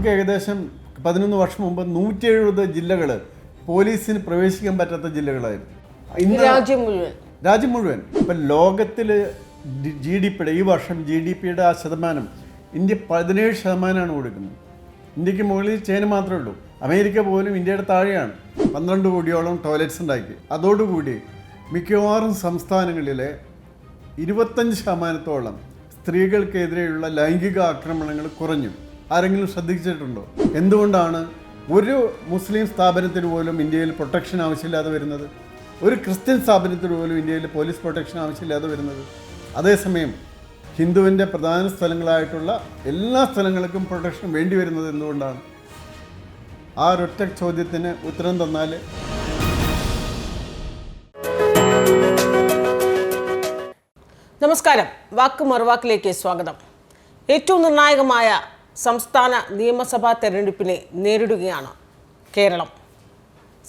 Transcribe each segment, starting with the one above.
നമുക്ക് ഏകദേശം 11 വർഷം മുമ്പ് 170 ജില്ലകൾ പോലീസിന് പ്രവേശിക്കാൻ പറ്റാത്ത ജില്ലകളായിരുന്നു. ഇന്ന് രാജ്യം മുഴുവൻ ഇപ്പം ലോകത്തിൽ GDP ഈ വർഷം GDP-യുടെ ആ ശതമാനം ഇന്ത്യ 17% കൊടുക്കുന്നത്. ഇന്ത്യക്ക് മുകളിൽ ചൈന മാത്രമേ ഉള്ളൂ. അമേരിക്ക പോലും ഇന്ത്യയുടെ താഴെയാണ്. 12 കോടിയോളം ടോയ്ലറ്റ്സ് ഉണ്ടാക്കി. അതോടുകൂടി മിക്കവാറും സംസ്ഥാനങ്ങളിലെ 25% സ്ത്രീകൾക്കെതിരെയുള്ള ലൈംഗിക ആക്രമണങ്ങൾ കുറഞ്ഞു. ആരെങ്കിലും ശ്രദ്ധിച്ചിട്ടുണ്ടോ? എന്തുകൊണ്ടാണ് ഒരു മുസ്ലിം സ്ഥാപനത്തിന് പോലും ഇന്ത്യയിൽ പ്രൊട്ടക്ഷൻ ആവശ്യമില്ലാതെ വരുന്നത്? ഒരു ക്രിസ്ത്യൻ സ്ഥാപനത്തിന് പോലും ഇന്ത്യയിൽ പോലീസ് പ്രൊട്ടക്ഷൻ ആവശ്യമില്ലാതെ വരുന്നത്? അതേസമയം ഹിന്ദുവിൻ്റെ പ്രധാന സ്ഥലങ്ങളായിട്ടുള്ള എല്ലാ സ്ഥലങ്ങൾക്കും പ്രൊട്ടക്ഷൻ വേണ്ടി വരുന്നത് എന്തുകൊണ്ടാണ്? ആ ഒരൊറ്റ ചോദ്യത്തിന് ഉത്തരം തന്നാൽ നമസ്കാരം. വാക്ക് മറുവാക്കിലേക്ക് സ്വാഗതം. ഏറ്റവും നിർണായകമായ സംസ്ഥാന നിയമസഭാ തെരഞ്ഞെടുപ്പിനെ നേരിടുകയാണ് കേരളം.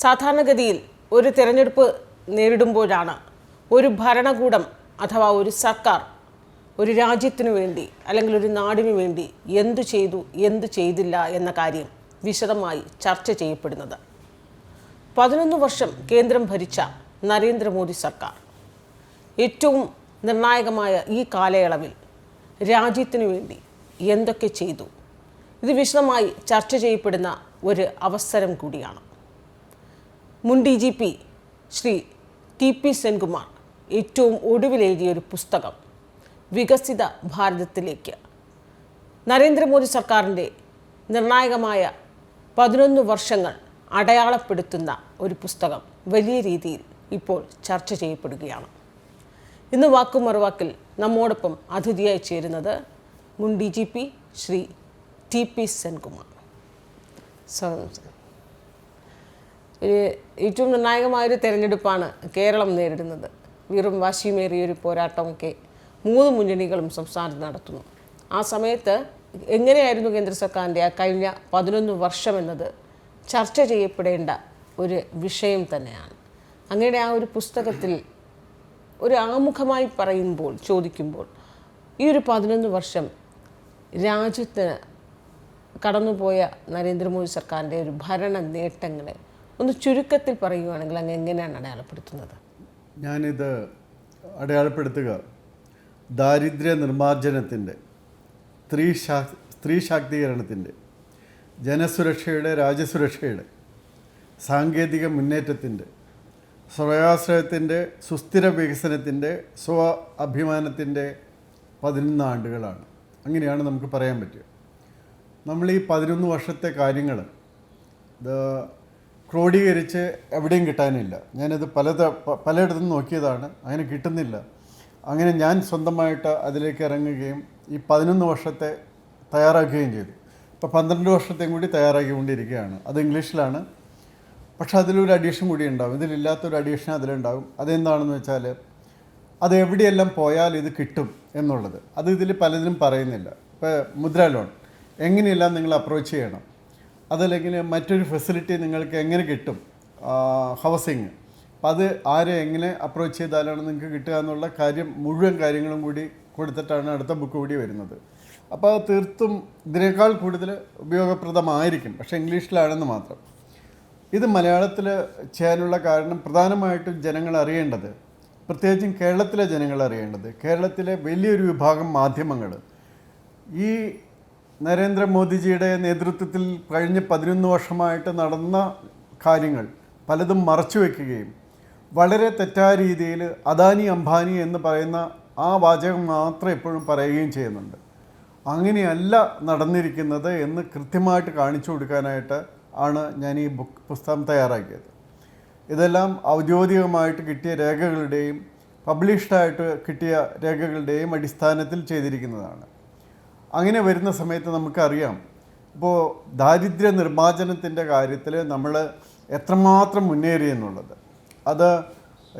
സാധാരണഗതിയിൽ ഒരു തെരഞ്ഞെടുപ്പ് നേരിടുമ്പോഴാണ് ഒരു ഭരണകൂടം അഥവാ ഒരു സർക്കാർ ഒരു രാജ്യത്തിനു വേണ്ടി അല്ലെങ്കിൽ ഒരു നാടിനു വേണ്ടി എന്തു ചെയ്തു എന്തു ചെയ്തില്ല എന്ന കാര്യം വിശദമായി ചർച്ച ചെയ്യപ്പെടുന്നത്. 11 വർഷം കേന്ദ്രം ഭരിച്ച നരേന്ദ്രമോദി സർക്കാർ ഏറ്റവും നിർണായകമായ ഈ കാലയളവിൽ രാജ്യത്തിനു വേണ്ടി എന്തൊക്കെ ചെയ്തു, ഇത് വിശദമായി ചർച്ച ചെയ്യപ്പെടുന്ന ഒരു അവസരം കൂടിയാണ്. മുൻ DGP ശ്രീ TP സെൻകുമാർ ഏറ്റവും ഒടുവിലെഴുതിയൊരു പുസ്തകം വികസിത ഭാരതത്തിലേക്ക്, നരേന്ദ്രമോദി സർക്കാരിൻ്റെ നിർണായകമായ 11 വർഷങ്ങൾ അടയാളപ്പെടുത്തുന്ന ഒരു പുസ്തകം വലിയ രീതിയിൽ ഇപ്പോൾ ചർച്ച ചെയ്യപ്പെടുകയാണ്. ഇന്ന് വാക്കും മറുവാക്കിൽ നമ്മോടൊപ്പം അതിഥിയായി ചേരുന്നത് മുൻ DGP ശ്രീ TP സെൻകുമാർ. ഏറ്റവും നിർണായകമായൊരു തെരഞ്ഞെടുപ്പാണ് കേരളം നേരിടുന്നത്. വീറും വാശിയുമേറിയൊരു പോരാട്ടമൊക്കെ 3 മുന്നണികളും സംസ്ഥാനത്ത് നടത്തുന്നു. ആ സമയത്ത് എങ്ങനെയായിരുന്നു കേന്ദ്ര സർക്കാരിൻ്റെ ആ കഴിഞ്ഞ 11 വർഷം എന്നത് ചർച്ച ചെയ്യപ്പെടേണ്ട ഒരു വിഷയം തന്നെയാണ്. അങ്ങനെ ആ ഒരു പുസ്തകത്തിൽ ഒരു ആമുഖമായി ചോദിക്കുമ്പോൾ ഈ ഒരു 11 വർഷം രാജ്യത്തിന് കടന്നുപോയ നരേന്ദ്രമോദി സർക്കാരിൻ്റെ ഒരു ഭരണ നേട്ടങ്ങളെ ഒന്ന് ചുരുക്കത്തിൽ പറയുകയാണെങ്കിൽ അങ്ങ് എങ്ങനെയാണ് അടയാളപ്പെടുത്തുന്നത്? ഞാനിത് അടയാളപ്പെടുത്തുക ദാരിദ്ര്യ നിർമ്മാർജ്ജനത്തിൻ്റെ, സ്ത്രീ ശാക്തീകരണത്തിൻ്റെ, ജനസുരക്ഷയുടെ, രാജ്യസുരക്ഷയുടെ, സാങ്കേതിക മുന്നേറ്റത്തിൻ്റെ, സ്വയാശ്രയത്തിൻ്റെ, സുസ്ഥിര വികസനത്തിൻ്റെ, സ്വ അഭിമാനത്തിൻ്റെ 11 ആണ്ടുകളാണ്. അങ്ങനെയാണ് നമുക്ക് പറയാൻ പറ്റുക. നമ്മൾ ഈ 11 വർഷത്തെ കാര്യങ്ങൾ ഇത് ക്രോഡീകരിച്ച് എവിടെയും കിട്ടാനില്ല. ഞാനത് പലയിടത്തും നോക്കിയതാണ്, അങ്ങനെ കിട്ടുന്നില്ല. അങ്ങനെ ഞാൻ സ്വന്തമായിട്ട് അതിലേക്ക് ഇറങ്ങുകയും ഈ 11 വർഷത്തെ തയ്യാറാക്കുകയും ചെയ്തു. ഇപ്പോൾ 12 വർഷത്തെയും കൂടി തയ്യാറാക്കിക്കൊണ്ടിരിക്കുകയാണ്. അത് ഇംഗ്ലീഷിലാണ്. പക്ഷെ അതിലൊരു അഡീഷൻ കൂടി ഉണ്ടാകും. ഇതിലില്ലാത്തൊരു അഡീഷൻ അതിലുണ്ടാകും. അതെന്താണെന്ന് വെച്ചാൽ അത് എവിടെയെല്ലാം പോയാൽ ഇത് കിട്ടും എന്നുള്ളത്. അത് ഇതിൽ പലതിനും പറയുന്നില്ല. ഇപ്പോൾ മുദ്രാ ലോൺ എങ്ങനെയെല്ലാം നിങ്ങൾ അപ്രോച്ച് ചെയ്യണം, അതല്ലെങ്കിൽ മറ്റൊരു ഫെസിലിറ്റി നിങ്ങൾക്ക് എങ്ങനെ കിട്ടും, ഹൗസിങ്, അപ്പം അത് ആരെ എങ്ങനെ അപ്രോച്ച് ചെയ്താലാണ് നിങ്ങൾക്ക് കിട്ടുക എന്നുള്ള മുഴുവൻ കാര്യങ്ങളും കൂടി കൊടുത്തിട്ടാണ് അടുത്ത ബുക്ക് കൂടി വരുന്നത്. അപ്പോൾ അത് തീർത്തും ഇതിനേക്കാൾ കൂടുതൽ ഉപയോഗപ്രദമായിരിക്കും, പക്ഷേ ഇംഗ്ലീഷിലാണെന്ന് മാത്രം. ഇത് മലയാളത്തിൽ ചെയ്യാനുള്ള കാരണം പ്രധാനമായിട്ടും ജനങ്ങൾ അറിയേണ്ടത്, പ്രത്യേകിച്ചും കേരളത്തിലെ ജനങ്ങൾ അറിയേണ്ടത്, കേരളത്തിലെ വലിയൊരു വിഭാഗം മാധ്യമങ്ങൾ ഈ നരേന്ദ്രമോദിജിയുടെ നേതൃത്വത്തിൽ കഴിഞ്ഞ 11 വർഷമായിട്ട് നടന്ന കാര്യങ്ങൾ പലതും മറച്ചു വയ്ക്കുകയും വളരെ തെറ്റായ രീതിയിൽ അദാനി അംബാനി എന്ന് പറയുന്ന ആ വാചകം മാത്രം എപ്പോഴും പറയുകയും ചെയ്യുന്നുണ്ട്. അങ്ങനെയല്ല നടന്നിരിക്കുന്നത് എന്ന് കൃത്യമായിട്ട് കാണിച്ചു കൊടുക്കാനായിട്ട് ആണ് ഞാൻ ഈ പുസ്തകം തയ്യാറാക്കിയത്. ഇതെല്ലാം ഔദ്യോഗികമായിട്ട് കിട്ടിയ രേഖകളുടെയും പബ്ലിഷ്ഡായിട്ട് കിട്ടിയ രേഖകളുടെയും അടിസ്ഥാനത്തിൽ ചെയ്തിരിക്കുന്നതാണ്. അങ്ങനെ വരുന്ന സമയത്ത് നമുക്കറിയാം, ഇപ്പോൾ ദാരിദ്ര്യ നിർമ്മാർജ്ജനത്തിൻ്റെ കാര്യത്തിൽ നമ്മൾ എത്രമാത്രം മുന്നേറി എന്നുള്ളത്. അത്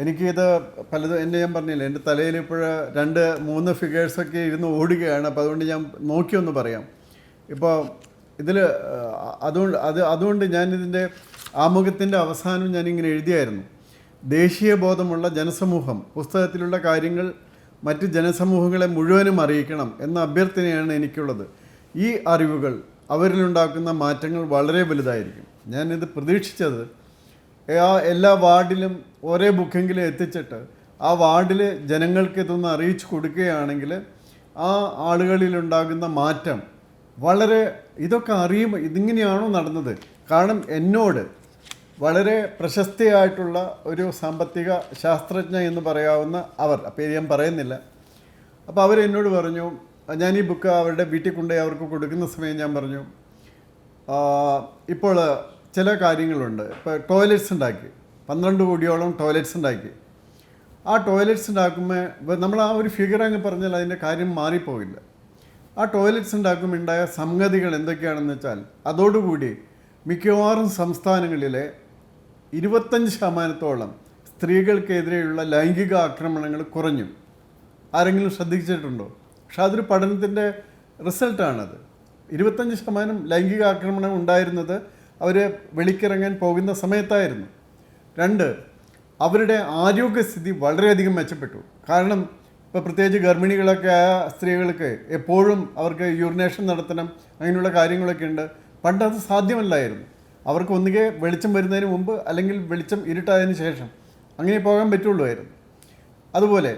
എനിക്കിത് പലതും ഞാൻ പറഞ്ഞില്ല, എൻ്റെ തലയിൽ ഇപ്പോൾ 2-3 ഫിഗേഴ്സൊക്കെ ഇരുന്ന് ഓടുകയാണ്. അപ്പോൾ അതുകൊണ്ട് ഞാൻ നോക്കിയൊന്ന് പറയാം. ഇപ്പോൾ ഇതിൽ അതുകൊണ്ട് ഞാനിതിൻ്റെ ആമുഖത്തിൻ്റെ അവസാനം ഞാനിങ്ങനെ എഴുതിയായിരുന്നു, ദേശീയ ബോധമുള്ള ജനസമൂഹം പുസ്തകത്തിലുള്ള കാര്യങ്ങൾ മറ്റ് ജനസമൂഹങ്ങളെ മുഴുവനും അറിയിക്കണം എന്ന അഭ്യർത്ഥനയാണ് എനിക്കുള്ളത്. ഈ അറിവുകൾ അവരിലുണ്ടാക്കുന്ന മാറ്റങ്ങൾ വളരെ വലുതായിരിക്കും. ഞാനിത് പ്രതീക്ഷിച്ചത് എല്ലാ വാർഡിലും ഒരേ ബുക്കെങ്കിലും എത്തിച്ചിട്ട് ആ വാർഡിൽ ജനങ്ങൾക്ക് ഇതൊന്ന് അറിയിച്ചു കൊടുക്കുകയാണെങ്കിൽ ആ ആളുകളിലുണ്ടാകുന്ന മാറ്റം വളരെ ഇതൊക്കെ അറിയുമ്പോൾ ഇതിങ്ങനെയാണോ നടന്നത്. കാരണം എന്നോട് വളരെ പ്രശസ്തിയായിട്ടുള്ള ഒരു സാമ്പത്തിക ശാസ്ത്രജ്ഞ എന്ന് പറയാവുന്ന അവർ, അപ്പോൾ ഞാൻ പറയുന്നില്ല, അപ്പോൾ അവരെന്നോട് പറഞ്ഞു, ഞാൻ ഈ ബുക്ക് അവരുടെ വീട്ടിൽ കൊണ്ടുപോയി അവർക്ക് കൊടുക്കുന്ന സമയം ഞാൻ പറഞ്ഞു, ഇപ്പോൾ ചില കാര്യങ്ങളുണ്ട്. ഇപ്പോൾ ടോയ്ലറ്റ്സ് ഉണ്ടാക്കി 12 കോടിയോളം ടോയ്ലറ്റ്സ് ഉണ്ടാക്കി. ആ ടോയ്ലറ്റ്സ് ഉണ്ടാക്കുമ്പോൾ നമ്മൾ ആ ഒരു ഫിഗർ അങ്ങ് പറഞ്ഞാൽ അതിൻ്റെ കാര്യം മാറിപ്പോയില്ല. ആ ടോയ്ലറ്റ്സ് ഉണ്ടാക്കുമ്പോൾ ഉണ്ടായ സംഗതികൾ എന്തൊക്കെയാണെന്ന് വെച്ചാൽ അതോടുകൂടി മിക്കവാറും സംസ്ഥാനങ്ങളിലെ 25% സ്ത്രീകൾക്കെതിരെയുള്ള ലൈംഗിക ആക്രമണങ്ങൾ കുറഞ്ഞു. ആരെങ്കിലും ശ്രദ്ധിച്ചിട്ടുണ്ടോ? പക്ഷെ അതൊരു പഠനത്തിൻ്റെ റിസൾട്ടാണത്. 25% ലൈംഗിക ആക്രമണം ഉണ്ടായിരുന്നത് അവർ വെളിക്കിറങ്ങാൻ പോകുന്ന സമയത്തായിരുന്നു. 2, അവരുടെ ആരോഗ്യസ്ഥിതി വളരെയധികം മെച്ചപ്പെട്ടു. കാരണം ഇപ്പോൾ പ്രത്യേകിച്ച് ഗർഭിണികളൊക്കെ ആയ സ്ത്രീകൾക്ക് എപ്പോഴും അവർക്ക് യൂറിനേഷൻ നടത്തണം, അങ്ങനെയുള്ള കാര്യങ്ങളൊക്കെ ഉണ്ട്. പണ്ട് അത് സാധ്യമല്ലായിരുന്നു. അവർക്ക് ഒന്നുകിൽ വെളിച്ചം വരുന്നതിന് മുമ്പ് അല്ലെങ്കിൽ വെളിച്ചം ഇരുട്ടായതിന് ശേഷം അങ്ങനെ പോകാൻ പറ്റുള്ളൂ. അതുപോലെ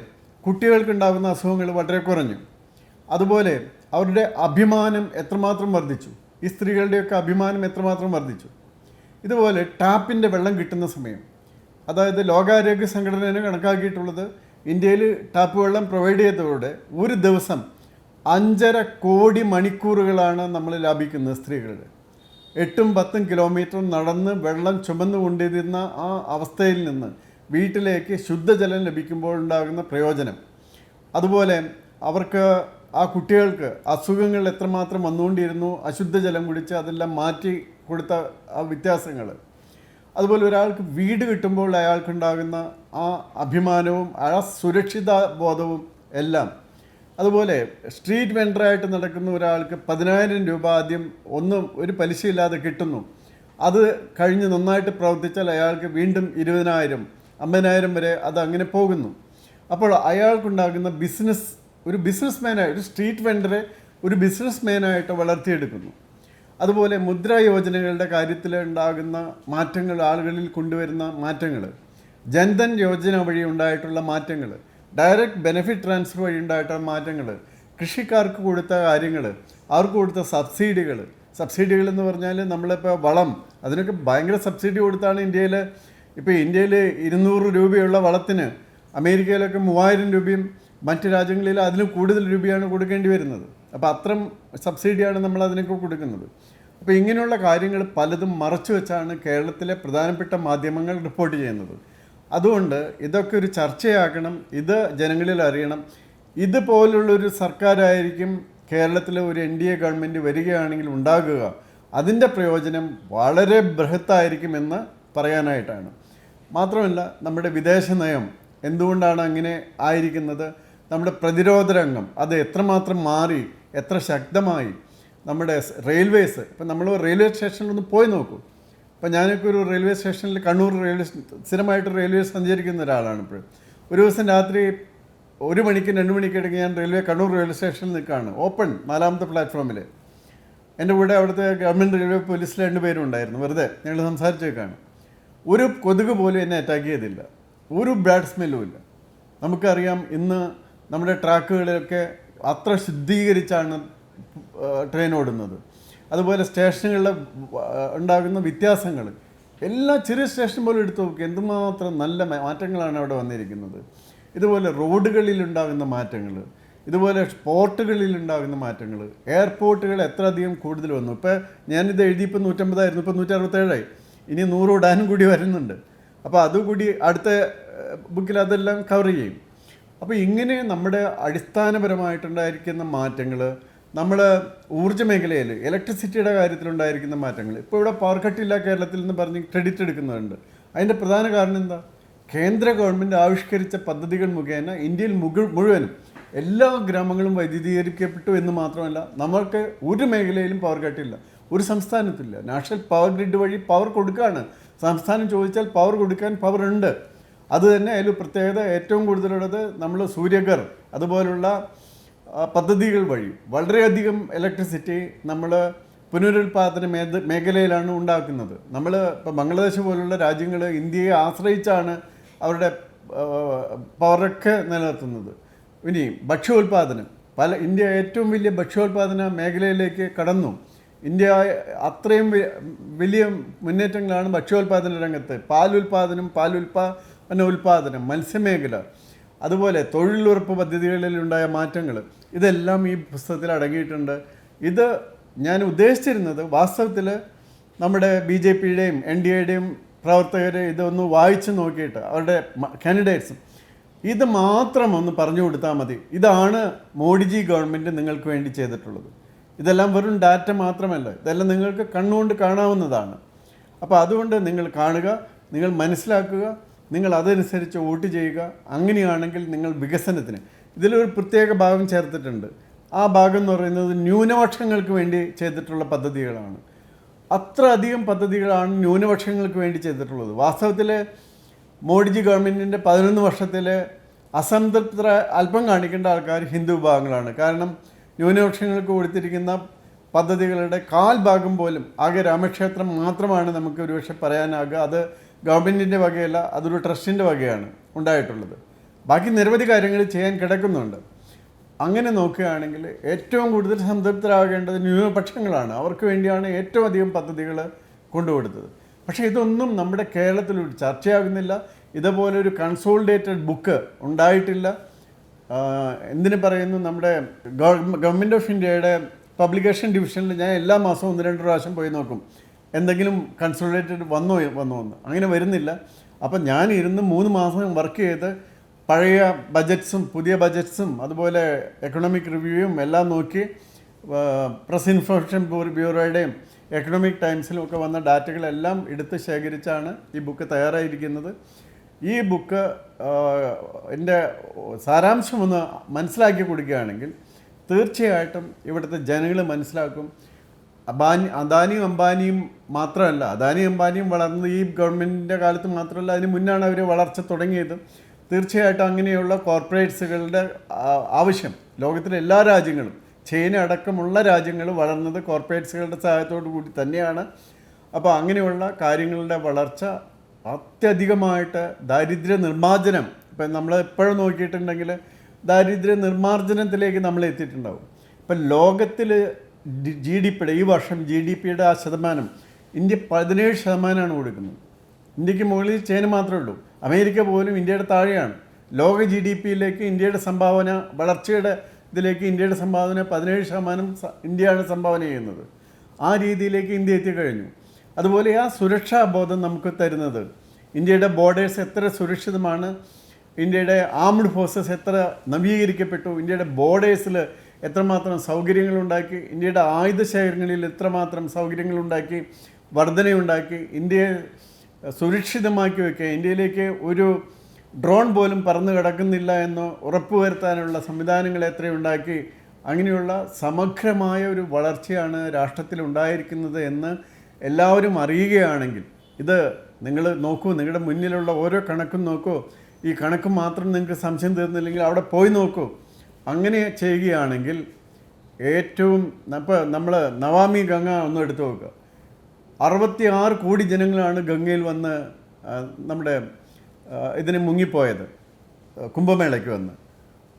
കുട്ടികൾക്കുണ്ടാകുന്ന അസുഖങ്ങൾ വളരെ കുറഞ്ഞു. അതുപോലെ അവരുടെ അഭിമാനം എത്രമാത്രം വർദ്ധിച്ചു, ഈ സ്ത്രീകളുടെയൊക്കെ അഭിമാനം എത്രമാത്രം വർദ്ധിച്ചു. ഇതുപോലെ ടാപ്പിൻ്റെ വെള്ളം കിട്ടുന്ന സമയം, അതായത് ലോകാരോഗ്യ സംഘടന കണക്കാക്കിയിട്ടുള്ളത് ഇന്ത്യയിൽ ടാപ്പ് വെള്ളം പ്രൊവൈഡ് ചെയ്തതോടെ ഒരു ദിവസം 5.5 കോടി മണിക്കൂറുകളാണ് നമ്മൾ ലാഭിക്കുന്നത്. സ്ത്രീകളുടെ 8-10 കിലോമീറ്റർ നടന്ന് വെള്ളം ചുമന്നു കൊണ്ടിരുന്ന ആ അവസ്ഥയിൽ നിന്ന് വീട്ടിലേക്ക് ശുദ്ധജലം ലഭിക്കുമ്പോൾ ഉണ്ടാകുന്ന പ്രയോജനം, അതുപോലെ അവർക്ക് ആ കുട്ടികൾക്ക് അസുഖങ്ങൾ എത്രമാത്രം വന്നുകൊണ്ടിരുന്നു അശുദ്ധജലം കുടിച്ച് അതെല്ലാം മാറ്റി കൊടുത്ത ആ വ്യത്യാസങ്ങൾ, അതുപോലെ ഒരാൾക്ക് വീട് കിട്ടുമ്പോൾ അയാൾക്കുണ്ടാകുന്ന ആ അഭിമാനവും ആ സുരക്ഷിത ബോധവും എല്ലാം, അതുപോലെ സ്ട്രീറ്റ് വെണ്ടറായിട്ട് നടക്കുന്ന ഒരാൾക്ക് 10,000 രൂപ ആദ്യം ഒരു പലിശയില്ലാതെ കിട്ടുന്നു. അത് കഴിഞ്ഞ് നന്നായിട്ട് പ്രവർത്തിച്ചാൽ അയാൾക്ക് വീണ്ടും 20,000, 50,000 വരെ അത് അങ്ങനെ പോകുന്നു. അപ്പോൾ അയാൾക്കുണ്ടാകുന്ന ബിസിനസ്, ഒരു ബിസിനസ്മാനായി, ഒരു സ്ട്രീറ്റ് വെണ്ടറെ ഒരു ബിസിനസ്മാനായിട്ട് വളർത്തിയെടുക്കുന്നു. അതുപോലെ മുദ്രാ യോജനകളുടെ കാര്യത്തിൽ ഉണ്ടാകുന്ന മാറ്റങ്ങൾ, ആളുകളിൽ കൊണ്ടുവരുന്ന മാറ്റങ്ങൾ, ജൻധൻ യോജന വഴി ഉണ്ടായിട്ടുള്ള മാറ്റങ്ങൾ, ഡയറക്റ്റ് ബെനിഫിറ്റ് ട്രാൻസ്ഫർ വഴി ഉണ്ടായിട്ടുള്ള മാറ്റങ്ങൾ, കൃഷിക്കാർക്ക് കൊടുത്ത കാര്യങ്ങൾ, അവർക്ക് കൊടുത്ത സബ്സിഡികൾ എന്ന് പറഞ്ഞാൽ നമ്മളിപ്പോൾ വളം, അതിനൊക്കെ ഭയങ്കര സബ്സിഡി കൊടുത്താണ് ഇന്ത്യയിൽ. ഇപ്പോൾ ഇന്ത്യയിൽ 200 രൂപയുള്ള വളത്തിന് അമേരിക്കയിലൊക്കെ 3,000 രൂപയും മറ്റ് രാജ്യങ്ങളിൽ അതിലും കൂടുതൽ രൂപയാണ് കൊടുക്കേണ്ടി വരുന്നത്. അപ്പോൾ അത്രയും സബ്സിഡിയാണ് നമ്മൾ അതിനൊക്കെ കൊടുക്കുന്നത്. അപ്പോൾ ഇങ്ങനെയുള്ള കാര്യങ്ങൾ പലതും മറച്ചു വെച്ചാണ് കേരളത്തിലെ പ്രധാനപ്പെട്ട മാധ്യമങ്ങൾ റിപ്പോർട്ട് ചെയ്യുന്നത്. അതുകൊണ്ട് ഇതൊക്കെ ഒരു ചർച്ചയാക്കണം, ഇത് ജനങ്ങളിൽ അറിയണം. ഇതുപോലുള്ളൊരു സർക്കാരായിരിക്കും കേരളത്തിലെ ഒരു NDA ഗവൺമെൻറ് വരികയാണെങ്കിൽ ഉണ്ടാകുക. അതിൻ്റെ പ്രയോജനം വളരെ ബൃഹത്തായിരിക്കുമെന്ന് പറയാനായിട്ടാണ്. മാത്രമല്ല, നമ്മുടെ വിദേശ നയം എന്തുകൊണ്ടാണ് അങ്ങനെ ആയിരിക്കുന്നത്, നമ്മുടെ പ്രതിരോധ രംഗം അത് എത്രമാത്രം മാറി, എത്ര ശക്തമായി. നമ്മുടെ റെയിൽവേസ്, ഇപ്പം നമ്മൾ റെയിൽവേ സ്റ്റേഷനിലൊന്ന് പോയി നോക്കൂ. ഇപ്പം ഞാനൊക്കെ ഒരു റെയിൽവേ സ്റ്റേഷനിൽ, കണ്ണൂർ സ്ഥിരമായിട്ട് റെയിൽവേ സഞ്ചരിക്കുന്ന ഒരാളാണ്. ഇപ്പോൾ ഒരു ദിവസം രാത്രി 1 മണിക്ക് 2 മണിക്കിടയ്ക്ക് ഞാൻ കണ്ണൂർ റെയിൽവേ സ്റ്റേഷനിൽ നിൽക്കുകയാണ്, ഓപ്പൺ 4ാമത്തെ പ്ലാറ്റ്ഫോമിൽ. എൻ്റെ കൂടെ അവിടുത്തെ ഗവൺമെൻറ് റെയിൽവേ പോലീസിൽ 2 പേരും ഉണ്ടായിരുന്നു. വെറുതെ ഞങ്ങൾ സംസാരിച്ചേക്കാണ്. ഒരു കൊതുക് പോലും എന്നെ അറ്റാക്ക് ചെയ്തില്ല, ഒരു ബാഡ് സ്മെല്ലും ഇല്ല. നമുക്കറിയാം ഇന്ന് നമ്മുടെ ട്രാക്കുകളിലൊക്കെ അത്ര ശുദ്ധീകരിച്ചാണ് ട്രെയിൻ ഓടുന്നത്. അതുപോലെ സ്റ്റേഷനുകളിൽ ഉണ്ടാകുന്ന വ്യത്യാസങ്ങൾ, എല്ലാ ചെറിയ സ്റ്റേഷൻ പോലും എടുത്തു നോക്കി, എന്തുമാത്രം നല്ല മാറ്റങ്ങളാണ് അവിടെ വന്നിരിക്കുന്നത്. ഇതുപോലെ റോഡുകളിൽ ഉണ്ടാകുന്ന മാറ്റങ്ങൾ, ഇതുപോലെ പോർട്ടുകളിൽ ഉണ്ടാകുന്ന മാറ്റങ്ങൾ, എയർപോർട്ടുകൾ എത്ര അധികം കൂടുതൽ വന്നു. ഇപ്പോൾ ഞാനിത് എഴുതിയപ്പോൾ 150 ആയിരുന്നു, ഇപ്പോൾ 167 ഇനി 100 ഇടാനും കൂടി വരുന്നുണ്ട്. അപ്പോൾ അതുകൂടി അടുത്ത ബുക്കിൽ അതെല്ലാം കവർ ചെയ്യും. അപ്പോൾ ഇങ്ങനെ നമ്മുടെ അടിസ്ഥാനപരമായിട്ടുണ്ടായിരിക്കുന്ന മാറ്റങ്ങൾ, നമ്മൾ ഊർജ്ജ മേഖലയിൽ ഇലക്ട്രിസിറ്റിയുടെ കാര്യത്തിലുണ്ടായിരിക്കുന്ന മാറ്റങ്ങൾ, ഇപ്പോൾ ഇവിടെ പവർ കട്ടില്ല കേരളത്തിൽ നിന്ന് പറഞ്ഞ് ക്രെഡിറ്റ് എടുക്കുന്നുണ്ട്. അതിൻ്റെ പ്രധാന കാരണം എന്താ? കേന്ദ്ര ഗവൺമെൻറ് ആവിഷ്കരിച്ച പദ്ധതികൾ മുഖേന ഇന്ത്യയിൽ മുഴുവനും എല്ലാ ഗ്രാമങ്ങളും വൈദ്യുതീകരിക്കപ്പെട്ടു എന്ന് മാത്രമല്ല, നമ്മൾക്ക് ഒരു മേഖലയിലും പവർ കട്ടില്ല, ഒരു സംസ്ഥാനത്തില്ല. നാഷണൽ പവർ ഗ്രിഡ് വഴി പവർ കൊടുക്കുകയാണ്. സംസ്ഥാനം ചോദിച്ചാൽ പവർ കൊടുക്കാൻ പവർ ഉണ്ട്. അത് തന്നെ അതിൽ പ്രത്യേകത ഏറ്റവും കൂടുതലുള്ളത് നമ്മൾ സൂര്യഘർ അതുപോലുള്ള പദ്ധതികൾ വഴി വളരെയധികം ഇലക്ട്രിസിറ്റി നമ്മൾ പുനരുൽപാദന മേഖലയിലാണ് ഉണ്ടാക്കുന്നത്. നമ്മൾ ഇപ്പോൾ ബംഗ്ലാദേശ് പോലുള്ള രാജ്യങ്ങൾ ഇന്ത്യയെ ആശ്രയിച്ചാണ് അവരുടെ പവറൊക്കെ നിലനിർത്തുന്നത്. ഇനി ഭക്ഷ്യോൽപാദനം, ഇന്ത്യ ഏറ്റവും വലിയ ഭക്ഷ്യോൽപാദന മേഖലയിലേക്ക് കടന്നു. ഇന്ത്യ അത്രയും വലിയ മുന്നേറ്റങ്ങളാണ് ഭക്ഷ്യോൽപാദന രംഗത്ത്. ഉൽപാദനം, മത്സ്യമേഖല, അതുപോലെ തൊഴിലുറപ്പ് പദ്ധതികളിലുണ്ടായ മാറ്റങ്ങൾ, ഇതെല്ലാം ഈ പുസ്തകത്തിൽ അടങ്ങിയിട്ടുണ്ട്. ഇത് ഞാൻ ഉദ്ദേശിച്ചിരുന്നത് വാസ്തവത്തിൽ നമ്മുടെ BJPയുടെയും NDAയുടെയും പ്രവർത്തകർ ഇതൊന്ന് വായിച്ച് നോക്കിയിട്ട് അവരുടെ കാൻഡിഡേറ്റ്സും ഇത് മാത്രം ഒന്ന് പറഞ്ഞു കൊടുത്താൽ മതി. ഇതാണ് മോഡിജി ഗവൺമെൻറ് നിങ്ങൾക്ക് വേണ്ടി ചെയ്തിട്ടുള്ളത്. ഇതെല്ലാം വെറും ഡാറ്റ മാത്രമല്ല, ഇതെല്ലാം നിങ്ങൾക്ക് കണ്ണുകൊണ്ട് കാണാവുന്നതാണ്. അപ്പോൾ അതുകൊണ്ട് നിങ്ങൾ കാണുക, നിങ്ങൾ മനസ്സിലാക്കുക, നിങ്ങൾ അതനുസരിച്ച് വോട്ട് ചെയ്യുക. അങ്ങനെയാണെങ്കിൽ നിങ്ങൾ വികസനത്തിന് ഇതിലൊരു പ്രത്യേക ഭാഗം ചേർത്തിട്ടുണ്ട്. ആ ഭാഗം എന്ന് പറയുന്നത് ന്യൂനപക്ഷങ്ങൾക്ക് വേണ്ടി ചെയ്തിട്ടുള്ള പദ്ധതികളാണ്. അത്ര അധികം പദ്ധതികളാണ് ന്യൂനപക്ഷങ്ങൾക്ക് വേണ്ടി ചെയ്തിട്ടുള്ളത്. വാസ്തവത്തിൽ മോഡിജി ഗവൺമെൻറ്റിൻ്റെ 11 വർഷത്തിൽ അസംതൃപ്തര അല്പം കാണിക്കേണ്ട ആൾക്കാർ ഹിന്ദു വിഭാഗങ്ങളാണ്. കാരണം ന്യൂനപക്ഷങ്ങൾക്ക് കൊടുത്തിരിക്കുന്ന പദ്ധതികളുടെ ഭാഗം പോലും, ആകെ രാമക്ഷേത്രം മാത്രമാണ് നമുക്ക് ഒരുപക്ഷെ പറയാനാകുക. അത് ഗവൺമെൻറ്റിൻ്റെ വകയല്ല, അതൊരു ട്രസ്റ്റിൻ്റെ വകയാണ് ഉണ്ടായിട്ടുള്ളത്. ബാക്കി നിരവധി കാര്യങ്ങൾ ചെയ്യാൻ കിടക്കുന്നുണ്ട്. അങ്ങനെ നോക്കുകയാണെങ്കിൽ ഏറ്റവും കൂടുതൽ സംതൃപ്തരാകേണ്ടത് ന്യൂനപക്ഷങ്ങളാണ്. അവർക്ക് വേണ്ടിയാണ് ഏറ്റവും അധികം പദ്ധതികൾ കൊണ്ടുകൊടുത്തത്. പക്ഷേ ഇതൊന്നും നമ്മുടെ കേരളത്തിൽ ചർച്ചയാകുന്നില്ല. ഇതുപോലെ ഒരു കൺസോളിഡേറ്റഡ് ബുക്ക് ഉണ്ടായിട്ടില്ല. എന്തിനു പറയുന്നു, നമ്മുടെ ഗവൺമെൻറ് ഓഫ് ഇന്ത്യയുടെ പബ്ലിക്കേഷൻ ഡിവിഷനിൽ ഞാൻ എല്ലാ മാസവും 1-2 പ്രാവശ്യം പോയി നോക്കും, എന്തെങ്കിലും കൺസോളിഡേറ്റഡ് വന്നോ എന്ന്. അങ്ങനെ വരുന്നില്ല. അപ്പം ഞാൻ ഇരുന്ന് 3 മാസം വർക്ക് ചെയ്ത് പഴയ ബജറ്റ്സും പുതിയ ബജറ്റ്സും അതുപോലെ എക്കണോമിക് റിവ്യൂയും എല്ലാം നോക്കി പ്രസ് ഇൻഫർമേഷൻ ബ്യൂറോയുടെയും എക്കണോമിക് ടൈംസിലും ഒക്കെ വന്ന ഡാറ്റകളെല്ലാം എടുത്ത് ശേഖരിച്ചാണ് ഈ ബുക്ക് തയ്യാറായിരിക്കുന്നത്. ഈ ബുക്ക് എൻ്റെ സാരാംശം ഒന്ന് മനസ്സിലാക്കി കൊടുക്കുകയാണെങ്കിൽ തീർച്ചയായിട്ടും ഇവിടുത്തെ ജനങ്ങൾ മനസ്സിലാക്കും. അദാനിയും അംബാനിയും മാത്രമല്ല, അദാനിയും അംബാനിയും വളർന്നത് ഈ ഗവൺമെൻറ്റിൻ്റെ കാലത്ത് മാത്രമല്ല, അതിന് മുന്നാണ് അവർ വളർച്ച തുടങ്ങിയത്. തീർച്ചയായിട്ടും അങ്ങനെയുള്ള കോർപ്പറേറ്റ്സുകളുടെ ആവശ്യം ലോകത്തിലെ എല്ലാ രാജ്യങ്ങളും, ചൈന അടക്കമുള്ള രാജ്യങ്ങൾ വളർന്നത് കോർപ്പറേറ്റ്സുകളുടെ സഹായത്തോടു കൂടി തന്നെയാണ്. അപ്പോൾ അങ്ങനെയുള്ള കാര്യങ്ങളുടെ വളർച്ച അത്യധികമായിട്ട് ദാരിദ്ര്യ നിർമ്മാർജ്ജനം, ഇപ്പം നമ്മൾ എപ്പോഴും നോക്കിയിട്ടുണ്ടെങ്കിൽ ദാരിദ്ര്യ നിർമ്മാർജ്ജനത്തിലേക്ക് നമ്മൾ എത്തിയിട്ടുണ്ടാവും. ഇപ്പം ലോകത്തിൽ GDPയുടെ ഈ വർഷം GDPയുടെ ആ ശതമാനം ഇന്ത്യ 17% കൊടുക്കുന്നത്. ഇന്ത്യക്ക് മുകളിൽ ചൈന മാത്രമേ ഉള്ളൂ. അമേരിക്ക പോലും ഇന്ത്യയുടെ താഴെയാണ്. ലോക GDPയിലേക്ക് ഇന്ത്യയുടെ സംഭാവന, വളർച്ചയുടെ ഇതിലേക്ക് ഇന്ത്യയുടെ സംഭാവന 17% ഇന്ത്യയാണ് സംഭാവന ചെയ്യുന്നത്. ആ രീതിയിലേക്ക് ഇന്ത്യ എത്തിക്കഴിഞ്ഞു. അതുപോലെ ആ സുരക്ഷാ ബോധം നമുക്ക് തരുന്നത്, ഇന്ത്യയുടെ ബോർഡേഴ്സ് എത്ര സുരക്ഷിതമാണ്, ഇന്ത്യയുടെ ആംഡ് ഫോഴ്സസ് എത്ര നവീകരിക്കപ്പെട്ടു, ഇന്ത്യയുടെ ബോർഡേഴ്സിൽ എത്രമാത്രം സൗകര്യങ്ങളുണ്ടാക്കി, ഇന്ത്യയുടെ ആയുധ ശേഖരങ്ങളിൽ എത്രമാത്രം സൗകര്യങ്ങളുണ്ടാക്കി, വർധനയുണ്ടാക്കി, ഇന്ത്യയെ സുരക്ഷിതമാക്കി വയ്ക്കുക, ഇന്ത്യയിലേക്ക് ഒരു ഡ്രോൺ പോലും പറന്നു കിടക്കുന്നില്ല എന്ന് ഉറപ്പുവരുത്താനുള്ള സംവിധാനങ്ങൾ എത്രയുണ്ടാക്കി. അങ്ങനെയുള്ള സമഗ്രമായ ഒരു വളർച്ചയാണ് രാഷ്ട്രത്തിൽ ഉണ്ടായിരിക്കുന്നത് എന്ന് എല്ലാവരും അറിയുകയാണെങ്കിൽ, ഇത് നിങ്ങൾ നോക്കൂ, നിങ്ങളുടെ മുന്നിലുള്ള ഓരോ കണക്കും നോക്കൂ. ഈ കണക്ക് മാത്രം നിങ്ങൾക്ക് സംശയം തീർന്നില്ലെങ്കിൽ അവിടെ പോയി നോക്കൂ. അങ്ങനെ ചെയ്യുകയാണെങ്കിൽ ഏറ്റവും, ഇപ്പോൾ നമ്മൾ നവാമി ഗംഗ ഒന്ന് എടുത്തു നോക്കുക. 66 കോടി ജനങ്ങളാണ് ഗംഗയിൽ വന്ന് നമ്മുടെ ഇതിന് മുങ്ങിപ്പോയത്, കുംഭമേളയ്ക്ക് വന്ന്.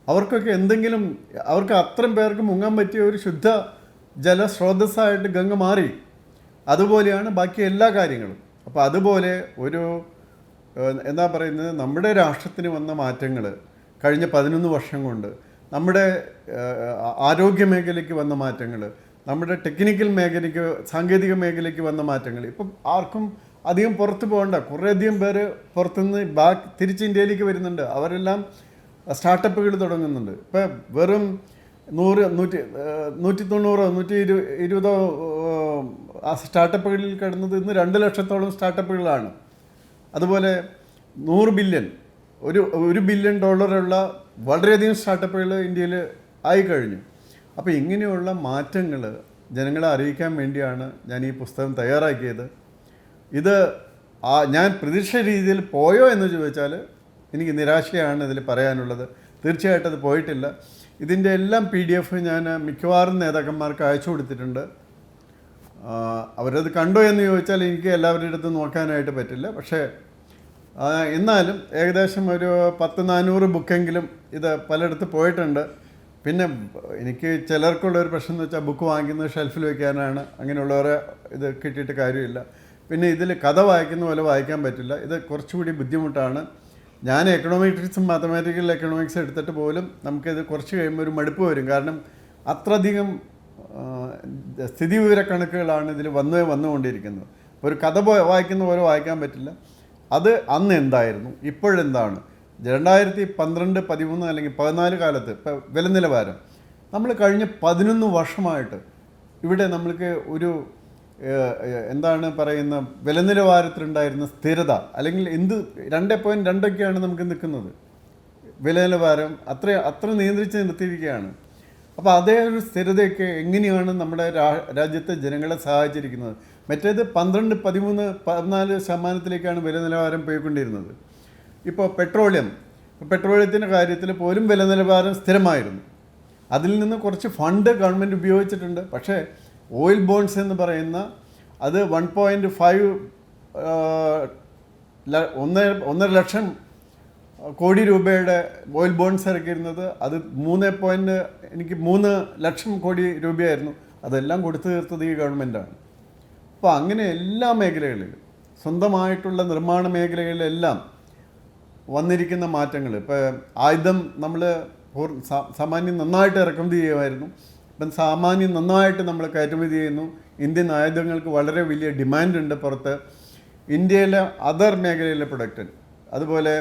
അവർക്കൊക്കെ എന്തെങ്കിലും, അവർക്ക് അത്രയും പേർക്ക് മുങ്ങാൻ പറ്റിയ ഒരു ശുദ്ധ ജലസ്രോതസ്സായിട്ട് ഗംഗ മാറി. അതുപോലെയാണ് ബാക്കി എല്ലാ കാര്യങ്ങളും. അപ്പോൾ അതുപോലെ ഒരു എന്താ പറയുന്നത്, നമ്മുടെ രാഷ്ട്രത്തിന് വന്ന മാറ്റങ്ങൾ കഴിഞ്ഞ 11 വർഷം കൊണ്ട്, നമ്മുടെ ആരോഗ്യ മേഖലയ്ക്ക് വന്ന മാറ്റങ്ങൾ, നമ്മുടെ ടെക്നിക്കൽ മേഖലയ്ക്ക്, സാങ്കേതിക മേഖലയ്ക്ക് വന്ന മാറ്റങ്ങൾ, ഇപ്പം ആർക്കും അധികം പുറത്ത് പോകണ്ട. കുറേയധികം പേര് പുറത്തുനിന്ന് തിരിച്ച് ഇന്ത്യയിലേക്ക് വരുന്നുണ്ട്. അവരെല്ലാം സ്റ്റാർട്ടപ്പുകൾ തുടങ്ങുന്നുണ്ട്. ഇപ്പം വെറും 190-120 സ്റ്റാർട്ടപ്പുകളിൽ കിടന്നത് ഇന്ന് 2 ലക്ഷത്തോളം സ്റ്റാർട്ടപ്പുകളാണ്. അതുപോലെ 100 ബില്യൺ, $1 ബില്യൺ വളരെയധികം സ്റ്റാർട്ടപ്പുകൾ ഇന്ത്യയിൽ ആയിക്കഴിഞ്ഞു. അപ്പോൾ ഇങ്ങനെയുള്ള മാറ്റങ്ങൾ ജനങ്ങളെ അറിയിക്കാൻ വേണ്ടിയാണ് ഞാൻ ഈ പുസ്തകം തയ്യാറാക്കിയത്. ഇത് ഞാൻ പ്രതീക്ഷ രീതിയിൽ പോയോ എന്ന് ചോദിച്ചാൽ എനിക്ക് നിരാശയാണ് ഇതിൽ പറയാനുള്ളത്. തീർച്ചയായിട്ടും അത് പോയിട്ടില്ല. ഇതിൻ്റെ എല്ലാം PDF ഞാൻ മിക്കവാറും നേതാക്കന്മാർക്ക് അയച്ചു കൊടുത്തിട്ടുണ്ട്. അവരത് കണ്ടോ എന്ന് ചോദിച്ചാൽ എനിക്ക് എല്ലാവരുടെ അടുത്തും നോക്കാനായിട്ട് പറ്റില്ല. പക്ഷേ എന്നാലും ഏകദേശം ഒരു 400 ബുക്കെങ്കിലും ഇത് പലയിടത്ത് പോയിട്ടുണ്ട്. പിന്നെ എനിക്ക് ചിലർക്കുള്ളൊരു പ്രശ്നം എന്ന് വെച്ചാൽ ബുക്ക് വാങ്ങിക്കുന്നത് ഷെൽഫിൽ വയ്ക്കാനാണ്. അങ്ങനെയുള്ളവരെ ഇത് കിട്ടിയിട്ട് കാര്യമില്ല. പിന്നെ ഇതിൽ കഥ വായിക്കുന്ന പോലെ വായിക്കാൻ പറ്റില്ല. ഇത് കുറച്ചുകൂടി ബുദ്ധിമുട്ടാണ്. ഞാൻ എക്കണോമെട്രിക്സും മാത്തമാറ്റിക്കൽ എക്കണോമിക്സ് എടുത്തിട്ട് പോലും നമുക്കിത് കുറച്ച് കഴിയുമ്പോൾ ഒരു മടുപ്പ് വരും. കാരണം അത്രയധികം സ്ഥിതിവിവര കണക്കുകളാണ് ഇതിൽ വന്നുകൊണ്ടിരിക്കുന്നത്. ഒരു കഥ വായിക്കുന്ന പോലെ വായിക്കാൻ പറ്റില്ല. അത് അന്ന് എന്തായിരുന്നു, ഇപ്പോഴെന്താണ്, 2012, 13 അല്ലെങ്കിൽ 14 കാലത്ത് ഇപ്പോൾ വില നിലവാരം നമ്മൾ കഴിഞ്ഞ 11 വർഷമായിട്ട് ഇവിടെ നമ്മൾക്ക് ഒരു എന്താണ് പറയുന്ന വില നിലവാരത്തിലുണ്ടായിരുന്ന സ്ഥിരത, അല്ലെങ്കിൽ 2.2 നമുക്ക് നിൽക്കുന്നത്. വില നിലവാരം അത്ര നിയന്ത്രിച്ച് നിർത്തിയിരിക്കുകയാണ്. അപ്പോൾ അതേ ഒരു സ്ഥിരതയൊക്കെ എങ്ങനെയാണ് നമ്മുടെ രാജ്യത്തെ ജനങ്ങളെ സഹായിച്ചിരിക്കുന്നത്? മറ്റേത് 12, 13, 14% വില നിലവാരം പോയിക്കൊണ്ടിരുന്നത്. ഇപ്പോൾ പെട്രോളിയത്തിൻ്റെ കാര്യത്തിൽ പോലും വില നിലവാരം സ്ഥിരമായിരുന്നു. അതിൽ നിന്ന് കുറച്ച് ഫണ്ട് ഗവൺമെൻറ് ഉപയോഗിച്ചിട്ടുണ്ട്. പക്ഷേ ഓയിൽ ബോണ്ട്സ് എന്ന് പറയുന്ന അത് 1.5 1.5 ലക്ഷം കോടി രൂപയുടെ ഓയിൽ ബോണ്ട്സ് ഇറക്കിയിരുന്നത് അത് 3 ലക്ഷം കോടി രൂപയായിരുന്നു. അതെല്ലാം കൊടുത്തു തീർത്തത് ഈ ഗവൺമെൻറ്റാണ്. അപ്പോൾ അങ്ങനെ എല്ലാ മേഖലകളിലും, സ്വന്തമായിട്ടുള്ള നിർമ്മാണ മേഖലകളിലെല്ലാം വന്നിരിക്കുന്ന മാറ്റങ്ങൾ. ഇപ്പോൾ ആയുധം നമ്മൾ സാമാന്യം നന്നായിട്ട് ഇറക്കുമതി ചെയ്യുമായിരുന്നു. ഇപ്പം സാമാന്യം നന്നായിട്ട് നമ്മൾ കയറ്റുമതി ചെയ്യുന്നു. ഇന്ത്യൻ ആയുധങ്ങൾക്ക് വളരെ വലിയ ഡിമാൻഡുണ്ട് പുറത്ത്. ഇന്ത്യയിലെ അതർ മേഖലയിലെ പ്രൊഡക്റ്റ്, അതുപോലെ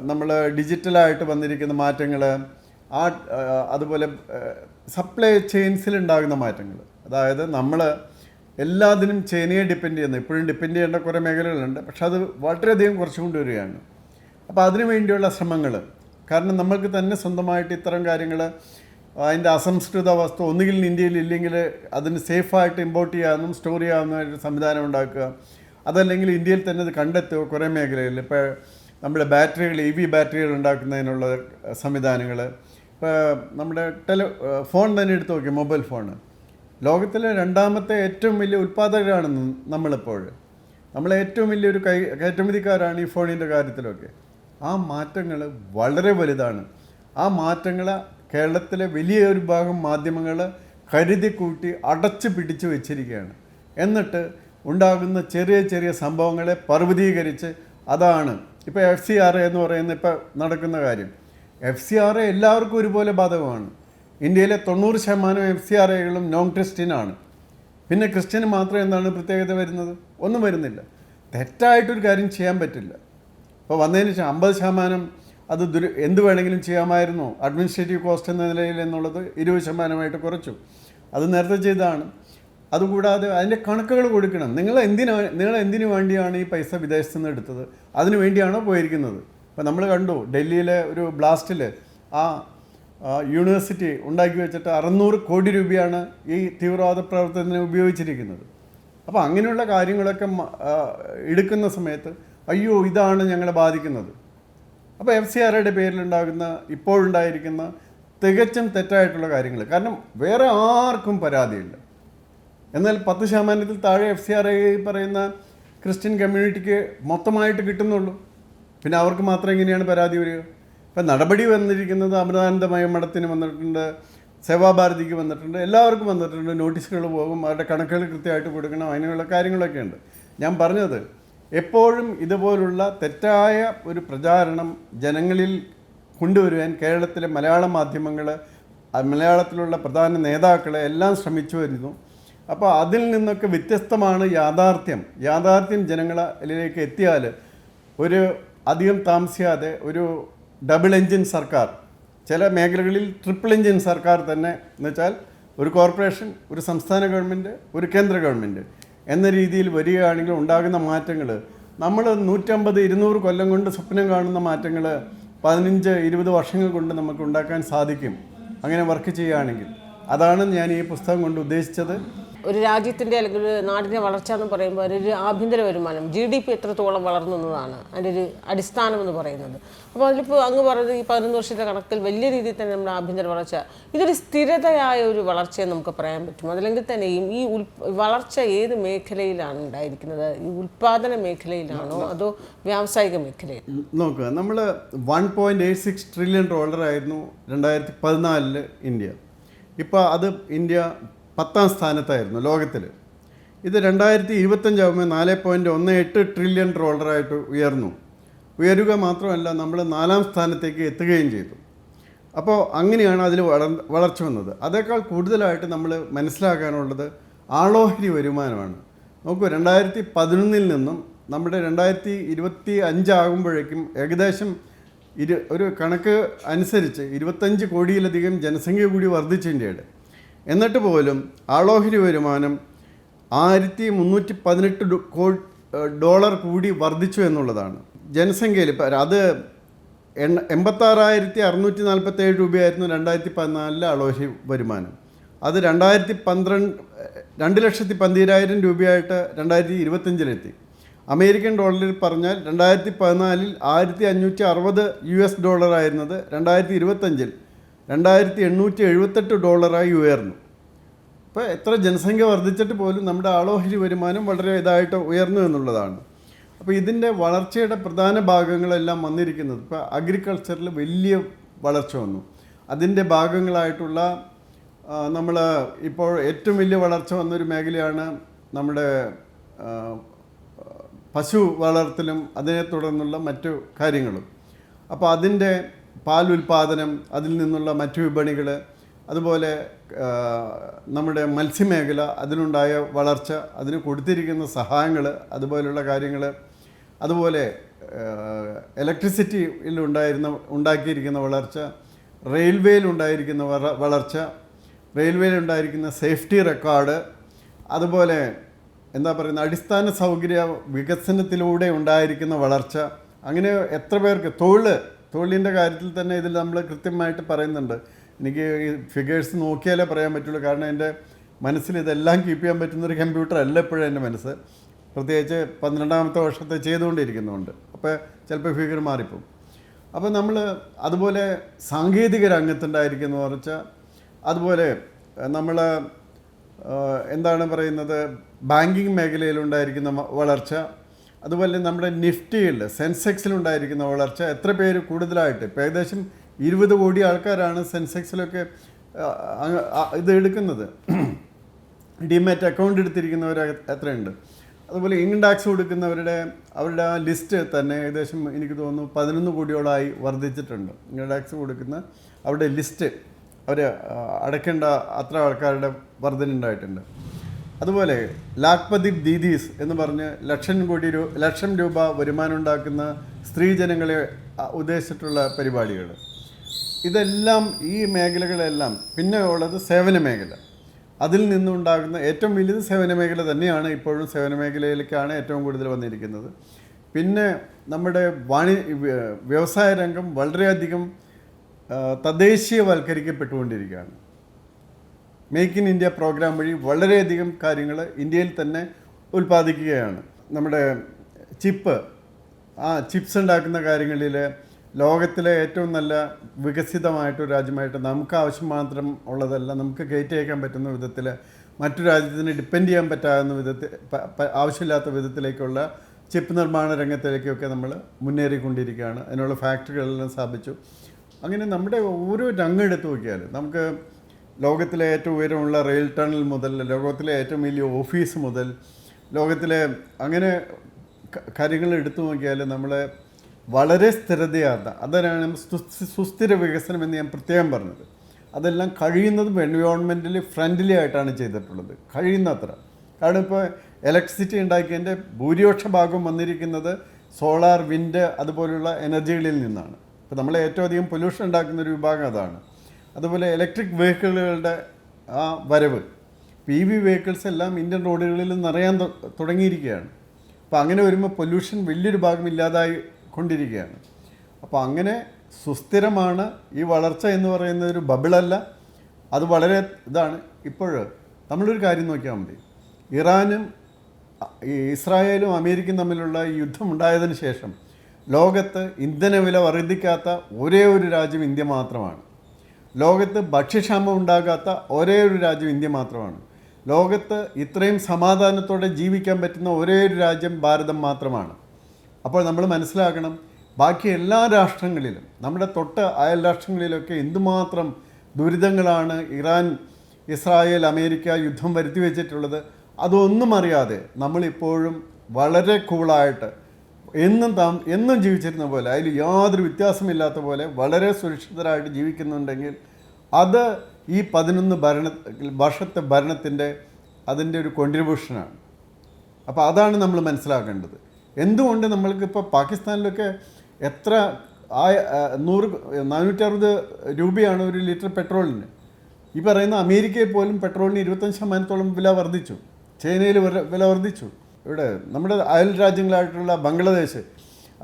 നമ്മൾ ഡിജിറ്റലായിട്ട് വന്നിരിക്കുന്ന മാറ്റങ്ങൾ, അതുപോലെ സപ്ലൈ ചെയിൻസിലുണ്ടാകുന്ന മാറ്റങ്ങൾ. അതായത് നമ്മൾ എല്ലാത്തിനും ചൈനയെ ഡിപ്പെൻഡ് ചെയ്യുന്നത്, ഇപ്പോഴും ഡിപ്പെൻഡ് ചെയ്യേണ്ട കുറേ മേഖലകളുണ്ട്. പക്ഷെ അത് വളരെയധികം കുറച്ചു കൊണ്ടുവരികയാണ്. അപ്പോൾ അതിനു വേണ്ടിയുള്ള ശ്രമങ്ങൾ, കാരണം നമ്മൾക്ക് തന്നെ സ്വന്തമായിട്ട് ഇത്തരം കാര്യങ്ങൾ, അതിൻ്റെ അസംസ്കൃത വസ്തു ഒന്നുകിൽ ഇന്ത്യയിൽ ഇല്ലെങ്കിൽ അതിന് സേഫായിട്ട് ഇമ്പോർട്ട് ചെയ്യാമെന്നും സ്റ്റോർ ചെയ്യാവുന്ന ഒരു സംവിധാനം ഉണ്ടാക്കുക. അതല്ലെങ്കിൽ ഇന്ത്യയിൽ തന്നെ അത് കണ്ടെത്തുക. കുറേ മേഖലകളിൽ ഇപ്പോൾ നമ്മുടെ ബാറ്ററികൾ, EV ബാറ്ററികൾ ഉണ്ടാക്കുന്നതിനുള്ള സംവിധാനങ്ങൾ. ഇപ്പോൾ നമ്മുടെ ഫോൺ തന്നെ എടുത്ത് നോക്കി, മൊബൈൽ ഫോൺ ലോകത്തിലെ 2ാമത്തെ ഏറ്റവും വലിയ ഉൽപ്പാദകരാണ് നമ്മളിപ്പോൾ. നമ്മളെ ഏറ്റവും വലിയൊരു കയറ്റുമതിക്കാരാണ് ഈ ഫോണിൻ്റെ കാര്യത്തിലൊക്കെ. ആ മാറ്റങ്ങൾ വളരെ വലുതാണ്. ആ മാറ്റങ്ങൾ കേരളത്തിലെ വലിയൊരു ഭാഗം മാധ്യമങ്ങൾ കരുതി കൂട്ടി അടച്ചു പിടിച്ചു വെച്ചിരിക്കുകയാണ്. എന്നിട്ട് ഉണ്ടാകുന്ന ചെറിയ ചെറിയ സംഭവങ്ങളെ പർവ്വതീകരിച്ച് അതാണ് ഇപ്പോൾ FCRA എന്ന് പറയുന്ന ഇപ്പോൾ നടക്കുന്ന കാര്യം. FCRA എല്ലാവർക്കും ഒരുപോലെ ബാധകമാണ്. ഇന്ത്യയിലെ 90% FCRAകളും നോൺ ക്രിസ്ത്യനാണ്. പിന്നെ ക്രിസ്ത്യന് മാത്രം എന്താണ് പ്രത്യേകത വരുന്നത്? ഒന്നും വരുന്നില്ല. തെറ്റായിട്ടൊരു കാര്യം ചെയ്യാൻ പറ്റില്ല. ഇപ്പോൾ വന്നതിന് ശേഷം 50% അത് എന്ത് വേണമെങ്കിലും ചെയ്യാമായിരുന്നു. അഡ്മിനിസ്ട്രേറ്റീവ് കോസ്റ്റ് എന്ന നിലയിൽ എന്നുള്ളത് 20% കുറച്ചു. അത് നേരത്തെ ചെയ്തതാണ്. അതുകൂടാതെ അതിൻ്റെ കണക്കുകൾ കൊടുക്കണം. നിങ്ങൾ എന്തിനു വേണ്ടിയാണ് ഈ പൈസ വിദേശത്ത് നിന്ന് എടുത്തത്? അതിനു വേണ്ടിയാണോ പോയിരിക്കുന്നത്? ഇപ്പോൾ നമ്മൾ കണ്ടു ഡൽഹിയിലെ ഒരു ബ്ലാസ്റ്റിൽ ആ യൂണിവേഴ്സിറ്റി ഉണ്ടാക്കി വെച്ചിട്ട് 600 കോടി രൂപയാണ് ഈ തീവ്രവാദ പ്രവർത്തനത്തിന് ഉപയോഗിച്ചിരിക്കുന്നത്. അപ്പോൾ അങ്ങനെയുള്ള കാര്യങ്ങളൊക്കെ എടുക്കുന്ന സമയത്ത് അയ്യോ ഇതാണ് ഞങ്ങളെ ബാധിക്കുന്നത്. അപ്പോൾ FCRAയുടെ പേരിലുണ്ടാകുന്ന ഇപ്പോഴുണ്ടായിരിക്കുന്ന തികച്ചും തെറ്റായിട്ടുള്ള കാര്യങ്ങൾ. കാരണം വേറെ ആർക്കും പരാതിയില്ല. എന്നാൽ 10% താഴെ FCRA പറയുന്ന ക്രിസ്ത്യൻ കമ്മ്യൂണിറ്റിക്ക് മൊത്തമായിട്ട് കിട്ടുന്നുള്ളൂ. പിന്നെ അവർക്ക് മാത്രം എങ്ങനെയാണ് പരാതി വരിക? ഇപ്പം നടപടി വന്നിരിക്കുന്നത് അമൃതാനന്ദമയ മഠത്തിന് വന്നിട്ടുണ്ട്, സേവാഭാരതിക്ക് വന്നിട്ടുണ്ട്, എല്ലാവർക്കും വന്നിട്ടുണ്ട്. നോട്ടീസുകൾ പോകും, അവരുടെ കണക്കുകൾ കൃത്യമായിട്ട് കൊടുക്കണം, അതിനുള്ള കാര്യങ്ങളൊക്കെ ഉണ്ട്. ഞാൻ പറഞ്ഞത് എപ്പോഴും ഇതുപോലുള്ള തെറ്റായ ഒരു പ്രചാരണം ജനങ്ങളിൽ കൊണ്ടുവരുവാൻ കേരളത്തിലെ മലയാള മാധ്യമങ്ങൾ, മലയാളത്തിലുള്ള പ്രധാന നേതാക്കളെ എല്ലാം ശ്രമിച്ചു വരുന്നു. അപ്പോൾ അതിൽ നിന്നൊക്കെ വ്യത്യസ്തമാണ് യാഥാർത്ഥ്യം ജനങ്ങളിലേക്ക് എത്തിയാൽ ഒരു അധികം താമസിയാതെ ഒരു ഡബിൾ എൻജിൻ സർക്കാർ, ചില മേഖലകളിൽ ട്രിപ്പിൾ എൻജിൻ സർക്കാർ തന്നെ, എന്നുവെച്ചാൽ ഒരു കോർപ്പറേഷൻ, ഒരു സംസ്ഥാന ഗവൺമെൻറ്, ഒരു കേന്ദ്ര ഗവൺമെൻറ് എന്ന രീതിയിൽ വരികയാണെങ്കിൽ ഉണ്ടാകുന്ന മാറ്റങ്ങൾ നമ്മൾ 150-200 കൊല്ലം കൊണ്ട് സ്വപ്നം കാണുന്ന മാറ്റങ്ങൾ 15-20 വർഷങ്ങൾ കൊണ്ട് നമുക്ക് ഉണ്ടാക്കാൻ സാധിക്കും അങ്ങനെ വർക്ക് ചെയ്യുകയാണെങ്കിൽ. അതാണ് ഞാൻ ഈ പുസ്തകം കൊണ്ട് ഉദ്ദേശിച്ചത്. ഒരു രാജ്യത്തിൻ്റെ അല്ലെങ്കിൽ ഒരു നാടിൻ്റെ വളർച്ച എന്ന് പറയുമ്പോൾ ഒരു ആഭ്യന്തര വരുമാനം GDP എത്രത്തോളം വളർന്നു എന്നതാണ് അതിൻ്റെ ഒരു അടിസ്ഥാനം എന്ന് പറയുന്നത്. അപ്പോൾ അതിലിപ്പോൾ അങ്ങ് പറയുന്നത് ഈ 11 വർഷത്തെ കണക്കിൽ വലിയ രീതിയിൽ തന്നെ നമ്മുടെ ആഭ്യന്തര വളർച്ച ഇതൊരു സ്ഥിരതയായ ഒരു വളർച്ചയെന്ന് നമുക്ക് പറയാൻ പറ്റും. അതല്ലെങ്കിൽ തന്നെയും ഈ വളർച്ച ഏത് മേഖലയിലാണ് ഉണ്ടായിരിക്കുന്നത്? ഈ ഉൽപ്പാദന മേഖലയിലാണോ അതോ വ്യാവസായിക മേഖലയിൽ? നോക്കുക, നമ്മൾ $1.86 ട്രില്യൺ ആയിരുന്നു 2014 ഇന്ത്യ. ഇപ്പോൾ അത് ഇന്ത്യ 10ാം സ്ഥാനത്തായിരുന്നു ലോകത്തിൽ. ഇത് 2025 ആകുമ്പോൾ $4.18 ട്രില്യൺ ആയിട്ട് ഉയരുക മാത്രമല്ല നമ്മൾ 4ാം സ്ഥാനത്തേക്ക് എത്തുകയും ചെയ്തു. അപ്പോൾ അങ്ങനെയാണ് അതിൽ വളർച്ച വന്നത്. അതേക്കാൾ കൂടുതലായിട്ട് നമ്മൾ മനസ്സിലാക്കാനുള്ളത് ആളോഹരി വരുമാനമാണ്. നോക്കൂ, 2011 നിന്നും നമ്മുടെ 2025 ആകുമ്പോഴേക്കും ഏകദേശം ഒരു കണക്ക് അനുസരിച്ച് 25 കോടിയിലധികം ജനസംഖ്യ കൂടി വർദ്ധിച്ചു ഇന്ത്യയുടെ. എന്നിട്ട് പോലും ആളോഹരി വരുമാനം $1318 കൂടി വർദ്ധിച്ചു എന്നുള്ളതാണ്. ജനസംഖ്യയിൽ ഇപ്പം അത് 86,647 രൂപയായിരുന്നു 2014 ആളോഹരി വരുമാനം. അത് 2,12,000 രൂപയായിട്ട് 2025 അമേരിക്കൻ ഡോളറിൽ പറഞ്ഞാൽ 2014 $1,560 ആയിരുന്നത് 2025 $2,878 ഉയർന്നു. ഇപ്പോൾ എത്ര ജനസംഖ്യ വർദ്ധിച്ചിട്ട് പോലും നമ്മുടെ ആളോഹരി വരുമാനം വളരെ ഇതായിട്ട് ഉയർന്നു എന്നുള്ളതാണ്. അപ്പോൾ ഇതിൻ്റെ വളർച്ചയുടെ പ്രധാന ഭാഗങ്ങളെല്ലാം വന്നിരിക്കുന്നത് ഇപ്പോൾ അഗ്രികൾച്ചറിൽ വലിയ വളർച്ച വന്നു. അതിൻ്റെ ഭാഗങ്ങളായിട്ടുള്ള നമ്മൾ ഇപ്പോൾ ഏറ്റവും വലിയ വളർച്ച വന്നൊരു മേഖലയാണ് നമ്മുടെ പശു വളർത്തലും അതിനെ തുടർന്നുള്ള മറ്റു കാര്യങ്ങളും. അപ്പോൾ അതിൻ്റെ പാൽ ഉൽപ്പാദനം, അതിൽ നിന്നുള്ള മറ്റു വിപണികൾ, അതുപോലെ നമ്മുടെ മത്സ്യമേഖല, അതിനുണ്ടായ വളർച്ച, അതിന് കൊടുത്തിരിക്കുന്ന സഹായങ്ങൾ, അതുപോലെയുള്ള കാര്യങ്ങൾ, അതുപോലെ ഇലക്ട്രിസിറ്റിയിൽ ഉണ്ടാക്കിയിരിക്കുന്ന വളർച്ച, റെയിൽവേയിലുണ്ടായിരിക്കുന്ന വളർച്ച, റെയിൽവേയിലുണ്ടായിരിക്കുന്ന സേഫ്റ്റി റെക്കോർഡ്, അതുപോലെ എന്താ പറയുന്നത് അടിസ്ഥാന സൗകര്യ വികസനത്തിലൂടെ ഉണ്ടായിരിക്കുന്ന വളർച്ച. അങ്ങനെ എത്ര പേർക്ക് തൊഴിലിൻ്റെ കാര്യത്തിൽ തന്നെ ഇതിൽ നമ്മൾ കൃത്യമായിട്ട് പറയുന്നുണ്ട്. എനിക്ക് ഈ ഫിഗേഴ്സ് നോക്കിയാലേ പറയാൻ പറ്റുള്ളൂ, കാരണം എൻ്റെ മനസ്സിൽ ഇതെല്ലാം കീപ്പ് ചെയ്യാൻ പറ്റുന്നൊരു കമ്പ്യൂട്ടർ അല്ല ഇപ്പോഴും എൻ്റെ മനസ്സ്, പ്രത്യേകിച്ച് 12ാമത്തെ വർഷത്തെ ചെയ്തുകൊണ്ടിരിക്കുന്നുണ്ട്. അപ്പോൾ ചിലപ്പോൾ ഫിഗർ മാറിപ്പോവും. അപ്പോൾ നമ്മൾ അതുപോലെ സാങ്കേതിക രംഗത്തുണ്ടായിരിക്കുന്ന വളർച്ച, അതുപോലെ നമ്മൾ എന്താണ് പറയുന്നത് ബാങ്കിങ് മേഖലയിലുണ്ടായിരിക്കുന്ന വളർച്ച, അതുപോലെ നമ്മുടെ നിഫ്റ്റിയിൽ സെൻസെക്സിലുണ്ടായിരിക്കുന്ന വളർച്ച. എത്ര പേര് കൂടുതലായിട്ട് ഇപ്പോൾ ഏകദേശം 20 കോടി ആൾക്കാരാണ് സെൻസെക്സിലൊക്കെ ഇത് എടുക്കുന്നത്. ഡിമാറ്റ് അക്കൗണ്ട് എടുത്തിരിക്കുന്നവർ എത്രയുണ്ട്? അതുപോലെ ഇൻകം ടാക്സ് കൊടുക്കുന്നവരുടെ അവരുടെ ആ ലിസ്റ്റ് തന്നെ ഏകദേശം എനിക്ക് തോന്നുന്നു 11 കോടിയോളമായി വർദ്ധിച്ചിട്ടുണ്ട്. ഇൻകം ടാക്സ് കൊടുക്കുന്ന അവരുടെ ലിസ്റ്റ് അവർ അടയ്ക്കേണ്ട അത്ര ആൾക്കാരുടെ വർധനയുണ്ടായിട്ടുണ്ട്. അതുപോലെ ലാഖ്പതി ദീദീസ് എന്ന് പറഞ്ഞ് ലക്ഷം രൂപ വരുമാനം ഉണ്ടാക്കുന്ന സ്ത്രീജനങ്ങളെ ഉദ്ദേശിച്ചിട്ടുള്ള പരിപാടികൾ. ഇതെല്ലാം ഈ മേഖലകളെല്ലാം. പിന്നെ ഉള്ളത് സേവന മേഖല. അതിൽ നിന്നുണ്ടാകുന്ന ഏറ്റവും വലുത് സേവന മേഖല തന്നെയാണ്. ഇപ്പോഴും സേവന മേഖലയിലേക്കാണ് ഏറ്റവും കൂടുതൽ വന്നിരിക്കുന്നത്. പിന്നെ നമ്മുടെ വ്യവസായ രംഗം വളരെയധികം തദ്ദേശീയവൽക്കരിക്കപ്പെട്ടുകൊണ്ടിരിക്കുകയാണ്. മേക്ക് ഇൻ ഇന്ത്യ പ്രോഗ്രാം വഴി വളരെയധികം കാര്യങ്ങൾ ഇന്ത്യയിൽ തന്നെ ഉൽപ്പാദിക്കുകയാണ്. നമ്മുടെ ചിപ്സ് ഉണ്ടാക്കുന്ന കാര്യങ്ങളിൽ ലോകത്തിലെ ഏറ്റവും നല്ല വികസിതമായിട്ടൊരു രാജ്യമായിട്ട് നമുക്ക് ആവശ്യം മാത്രം ഉള്ളതല്ല, നമുക്ക് കയറ്റി അയക്കാൻ പറ്റുന്ന വിധത്തിൽ, മറ്റു രാജ്യത്തിന് ഡിപ്പെൻഡ് ചെയ്യാൻ പറ്റാവുന്ന വിധത്തിൽ, ആവശ്യമില്ലാത്ത വിധത്തിലേക്കുള്ള ചിപ്പ് നിർമ്മാണ രംഗത്തിലേക്കൊക്കെ നമ്മൾ മുന്നേറിക്കൊണ്ടിരിക്കുകയാണ്. അതിനുള്ള ഫാക്ടറികളെല്ലാം സ്ഥാപിച്ചു. അങ്ങനെ നമ്മുടെ ഓരോ രംഗം എടുത്തു നോക്കിയാൽ നമുക്ക് ലോകത്തിലെ ഏറ്റവും ഉയരമുള്ള റെയിൽ ടണൽ മുതൽ, ലോകത്തിലെ ഏറ്റവും വലിയ ഓഫീസ് മുതൽ, ലോകത്തിലെ അങ്ങനെ കാര്യങ്ങൾ എടുത്തു നോക്കിയാൽ നമ്മൾ വളരെ സ്ഥിരതയാർന്ന, അതാണ് സുസ്ഥിര വികസനം എന്ന് ഞാൻ പ്രത്യേകം പറഞ്ഞത്. അതെല്ലാം കഴിയുന്നതും എൻവയോൺമെൻ്റലി ഫ്രണ്ട്ലി ആയിട്ടാണ് ചെയ്തിട്ടുള്ളത്, കഴിയുന്നത്ര. കാരണം ഇപ്പോൾ ഇലക്ട്രിസിറ്റി ഉണ്ടാക്കിയതിൻ്റെ ഭൂരിപക്ഷ ഭാഗം വന്നിരിക്കുന്നത് സോളാർ, വിൻഡ് അതുപോലുള്ള എനർജികളിൽ നിന്നാണ്. ഇപ്പോൾ നമ്മൾ ഏറ്റവും അധികം പൊല്യൂഷൻ ഉണ്ടാക്കുന്ന ഒരു വിഭാഗം അതാണ്. അതുപോലെ ഇലക്ട്രിക് വെഹിക്കിളുകളുടെ ആ വരവ്, PV വെഹിക്കിൾസ് എല്ലാം ഇന്ത്യൻ റോഡുകളിൽ നിറയാൻ തുടങ്ങിയിരിക്കുകയാണ്. അപ്പോൾ അങ്ങനെ വരുമ്പോൾ പൊല്യൂഷൻ വലിയൊരു ഭാഗം ഇല്ലാതായി കൊണ്ടിരിക്കുകയാണ്. അപ്പോൾ അങ്ങനെ സുസ്ഥിരമാണ് ഈ വളർച്ച എന്ന് പറയുന്ന ഒരു ബബിളല്ല, അത് വളരെ ഇതാണ്. ഇപ്പോൾ നമ്മളൊരു കാര്യം നോക്കിയാൽ മതി. ഇറാനും ഈ ഇസ്രായേലും അമേരിക്കയും തമ്മിലുള്ള ഈ യുദ്ധമുണ്ടായതിനു ശേഷം ലോകത്ത് ഇന്ധന വില വർദ്ധിക്കാത്ത ഒരേ ഒരു രാജ്യം ഇന്ത്യ മാത്രമാണ്. ലോകത്ത് ഭക്ഷ്യക്ഷാമം ഉണ്ടാകാത്ത ഒരേ ഒരു രാജ്യം ഇന്ത്യ മാത്രമാണ്. ലോകത്ത് ഇത്രയും സമാധാനത്തോടെ ജീവിക്കാൻ പറ്റുന്ന ഒരേ ഒരു രാജ്യം ഭാരതം മാത്രമാണ്. അപ്പോൾ നമ്മൾ മനസ്സിലാക്കണം, ബാക്കി എല്ലാ രാഷ്ട്രങ്ങളിലും, നമ്മുടെ തൊട്ട് അയൽ രാഷ്ട്രങ്ങളിലൊക്കെ എന്തുമാത്രം ദുരിതങ്ങളാണ് ഇറാൻ, ഇസ്രായേൽ, അമേരിക്ക യുദ്ധം വരുത്തി വെച്ചിട്ടുള്ളത്. അതൊന്നും അറിയാതെ നമ്മളിപ്പോഴും വളരെ കൂളായിട്ട് എന്നും ജീവിച്ചിരുന്ന പോലെ, അതിൽ യാതൊരു വ്യത്യാസമില്ലാത്ത പോലെ വളരെ സുരക്ഷിതരായിട്ട് ജീവിക്കുന്നുണ്ടെങ്കിൽ അത് ഈ 11 വർഷത്തെ ഭരണത്തിൻ്റെ അതിൻ്റെ ഒരു കോൺട്രിബ്യൂഷനാണ്. അപ്പോൾ അതാണ് നമ്മൾ മനസ്സിലാക്കേണ്ടത്. എന്തുകൊണ്ട് നമ്മൾക്കിപ്പോൾ പാകിസ്ഥാനിലൊക്കെ എത്ര 460 രൂപയാണ് ഒരു ലിറ്റർ പെട്രോളിന്. ഈ പറയുന്ന അമേരിക്കയിൽ പോലും പെട്രോളിന് 25% വില വർദ്ധിച്ചു. ചൈനയിൽ വില വർദ്ധിച്ചു. ഇവിടെ നമ്മുടെ അയൽ രാജ്യങ്ങളായിട്ടുള്ള ബംഗ്ലാദേശ്,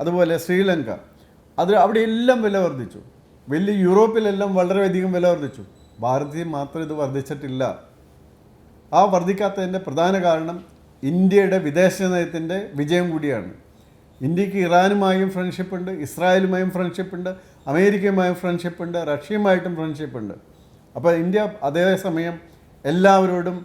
അതുപോലെ ശ്രീലങ്ക, അവിടെ എല്ലാം വില വർദ്ധിച്ചു. വലിയ യൂറോപ്പിലെല്ലാം വളരെയധികം വില വർദ്ധിച്ചു. ഭാരതത്തിൽ മാത്രം ഇത് വർദ്ധിച്ചിട്ടില്ല. ആ വർദ്ധിക്കാത്തതിൻ്റെ പ്രധാന കാരണം ഇന്ത്യയുടെ വിദേശ നയത്തിൻ്റെ വിജയം കൂടിയാണ്. ഇന്ത്യക്ക് ഇറാനുമായും ഫ്രണ്ട്ഷിപ്പുണ്ട്, ഇസ്രായേലുമായും ഫ്രണ്ട്ഷിപ്പുണ്ട്, അമേരിക്കയുമായും ഫ്രണ്ട്ഷിപ്പുണ്ട്, റഷ്യയുമായിട്ടും ഫ്രണ്ട്ഷിപ്പുണ്ട്. അപ്പോൾ ഇന്ത്യ അതേസമയം എല്ലാവരോടും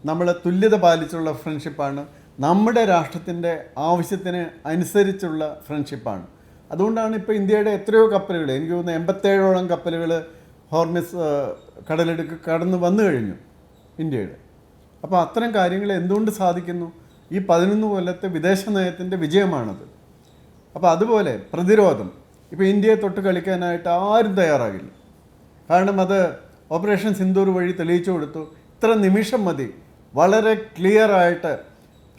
നമ്മൾ തുല്യത പാലിച്ചുള്ള ഫ്രണ്ട്ഷിപ്പാണ്. നമ്മുടെ രാഷ്ട്രത്തിൻ്റെ ആവശ്യത്തിന് അനുസരിച്ചുള്ള ഫ്രണ്ട്ഷിപ്പാണ്. അതുകൊണ്ടാണ് ഇപ്പോൾ ഇന്ത്യയുടെ എത്രയോ കപ്പലുകൾ, എനിക്ക് തോന്നുന്നു 87ഓളം കപ്പലുകൾ ഹോർമിസ് കടലിടുക്ക് കടന്ന് വന്നു കഴിഞ്ഞു ഇന്ത്യയുടെ. അപ്പോൾ അത്തരം കാര്യങ്ങൾ എന്തുകൊണ്ട് സാധിക്കുന്നു? ഈ 11 കൊല്ലത്തെ വിദേശ നയത്തിൻ്റെ വിജയമാണത്. അപ്പോൾ അതുപോലെ പ്രതിരോധം, ഇപ്പോൾ ഇന്ത്യയെ തൊട്ട് കളിക്കാനായിട്ട് ആരും തയ്യാറാകില്ല. കാരണം അത് ഓപ്പറേഷൻ സിന്ദൂർ വഴി തെളിയിച്ചു കൊടുത്തു. ഇത്ര നിമിഷം മതി വളരെ ക്ലിയറായിട്ട്,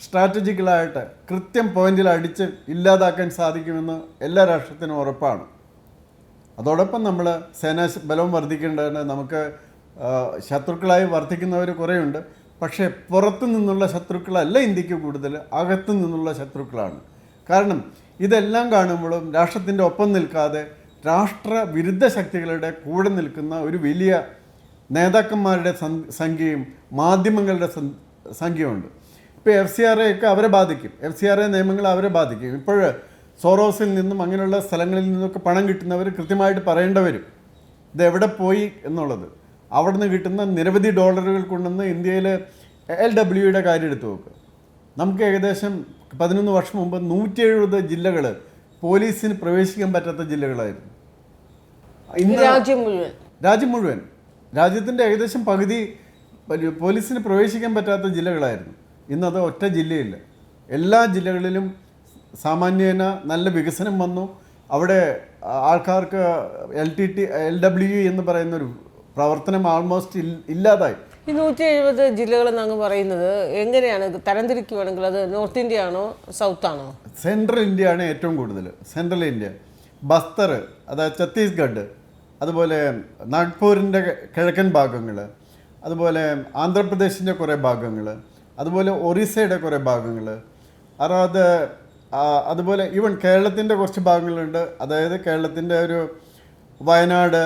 സ്ട്രാറ്റജിക്കലായിട്ട്, കൃത്യം പോയിന്റിൽ അടിച്ച് ഇല്ലാതാക്കാൻ സാധിക്കുമെന്ന് എല്ലാ രാഷ്ട്രത്തിനും ഉറപ്പാണ്. അതോടൊപ്പം നമ്മൾ സേനാ ബലവും വർദ്ധിക്കേണ്ടതാണ്. നമുക്ക് ശത്രുക്കളായി വർദ്ധിക്കുന്നവർ കുറേയുണ്ട്. പക്ഷേ പുറത്തു നിന്നുള്ള ശത്രുക്കളല്ല ഇന്ത്യക്ക് കൂടുതൽ, അകത്തു നിന്നുള്ള ശത്രുക്കളാണ്. കാരണം ഇതെല്ലാം കാണുമ്പോഴും രാഷ്ട്രത്തിൻ്റെ ഒപ്പം നിൽക്കാതെ രാഷ്ട്രവിരുദ്ധ ശക്തികളുടെ കൂടെ നിൽക്കുന്ന ഒരു വലിയ നേതാക്കന്മാരുടെ സംഖ്യയും മാധ്യമങ്ങളുടെ സംഖ്യയുണ്ട്. ഇപ്പോൾ FCRA ഒക്കെ അവരെ ബാധിക്കും. FCRA നിയമങ്ങൾ അവരെ ബാധിക്കും. ഇപ്പോൾ സോറോസിൽ നിന്നും അങ്ങനെയുള്ള സ്ഥലങ്ങളിൽ നിന്നൊക്കെ പണം കിട്ടുന്നവർ കൃത്യമായിട്ട് പറയേണ്ടി വരും ഇതെവിടെ പോയി എന്നുള്ളത്. അവിടെ നിന്ന് കിട്ടുന്ന നിരവധി ഡോളറുകൾ കൊണ്ടുവന്ന് ഇന്ത്യയിൽ LWയുടെ കാര്യം എടുത്തു നോക്കുക. നമുക്ക് ഏകദേശം 11 വർഷം മുമ്പ് 170 ജില്ലകൾ പോലീസിന് പ്രവേശിക്കാൻ പറ്റാത്ത ജില്ലകളായിരുന്നു. ഇന്ന് രാജ്യം മുഴുവൻ രാജ്യത്തിൻ്റെ ഏകദേശം പകുതി പോലീസിന് പ്രവേശിക്കാൻ പറ്റാത്ത ജില്ലകളായിരുന്നു. ഇന്നത് ഒറ്റ ജില്ലയില്ല. എല്ലാ ജില്ലകളിലും സാമാന്യേന നല്ല വികസനം വന്നു. അവിടെ ആൾക്കാർക്ക് LW എന്ന് പറയുന്നൊരു പ്രവർത്തനം ആൾമോസ്റ്റ് ഇല്ലാതായി. ഈ 170 ജില്ലകളെന്ന് പറയുന്നത് എങ്ങനെയാണ് തരംതിരിക്കുകയാണെങ്കിൽ അത് നോർത്ത് ഇന്ത്യ ആണോ സൗത്ത് ആണോ? സെൻട്രൽ ഇന്ത്യ ആണ് ഏറ്റവും കൂടുതൽ. സെൻട്രൽ ഇന്ത്യ, ബസ്തർ, അതായത് ഛത്തീസ്ഗഡ്, അതുപോലെ നാഗ്പൂരിൻ്റെ കിഴക്കൻ ഭാഗങ്ങൾ, അതുപോലെ ആന്ധ്രാപ്രദേശിൻ്റെ കുറേ ഭാഗങ്ങൾ, അതുപോലെ ഒറീസയുടെ കുറേ ഭാഗങ്ങൾ, അതുപോലെ ഈവൻ കേരളത്തിൻ്റെ കുറച്ച് ഭാഗങ്ങളുണ്ട്. അതായത് കേരളത്തിൻ്റെ ഒരു വയനാട്,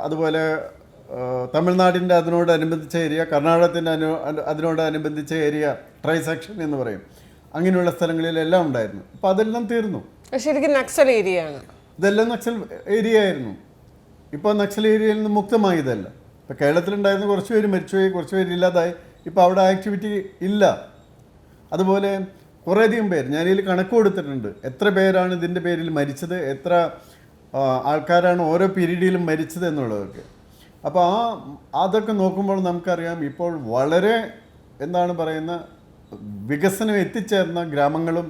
അതുപോലെ തമിഴ്നാടിൻ്റെ അതിനോടനുബന്ധിച്ച ഏരിയ, കർണാടകത്തിൻ്റെ അതിനോടനുബന്ധിച്ച ഏരിയ, ട്രൈ സെക്ഷൻ എന്ന് പറയും. അങ്ങനെയുള്ള സ്ഥലങ്ങളിലെല്ലാം ഉണ്ടായിരുന്നു. അപ്പോൾ അതെല്ലാം തീർന്നു. ശരിക്കും നക്സൽ ഏരിയ ആണ്. ഇതെല്ലാം നക്സൽ ഏരിയ ആയിരുന്നു. ഇപ്പോൾ നക്സൽ ഏരിയയിൽ നിന്ന് മുക്തമായതല്ല. ഇപ്പോൾ കേരളത്തിലുണ്ടായിരുന്ന കുറച്ച് പേര് മരിച്ചുപോയി, കുറച്ച് പേര് ഇല്ലാതായി. ഇപ്പോൾ അവിടെ ആക്ടിവിറ്റി ഇല്ല. അതുപോലെ കുറേയധികം പേര്, ഞാനിതിൽ കണക്ക് കൊടുത്തിട്ടുണ്ട് എത്ര പേരാണ് ഇതിൻ്റെ പേരിൽ മരിച്ചത്, എത്ര ആൾക്കാരാണ് ഓരോ പീരീഡിലും മരിച്ചത് എന്നുള്ളതൊക്കെ. അപ്പോൾ അതൊക്കെ നോക്കുമ്പോൾ നമുക്കറിയാം ഇപ്പോൾ വളരെ വികസനം എത്തിച്ചേർന്ന ഗ്രാമങ്ങളും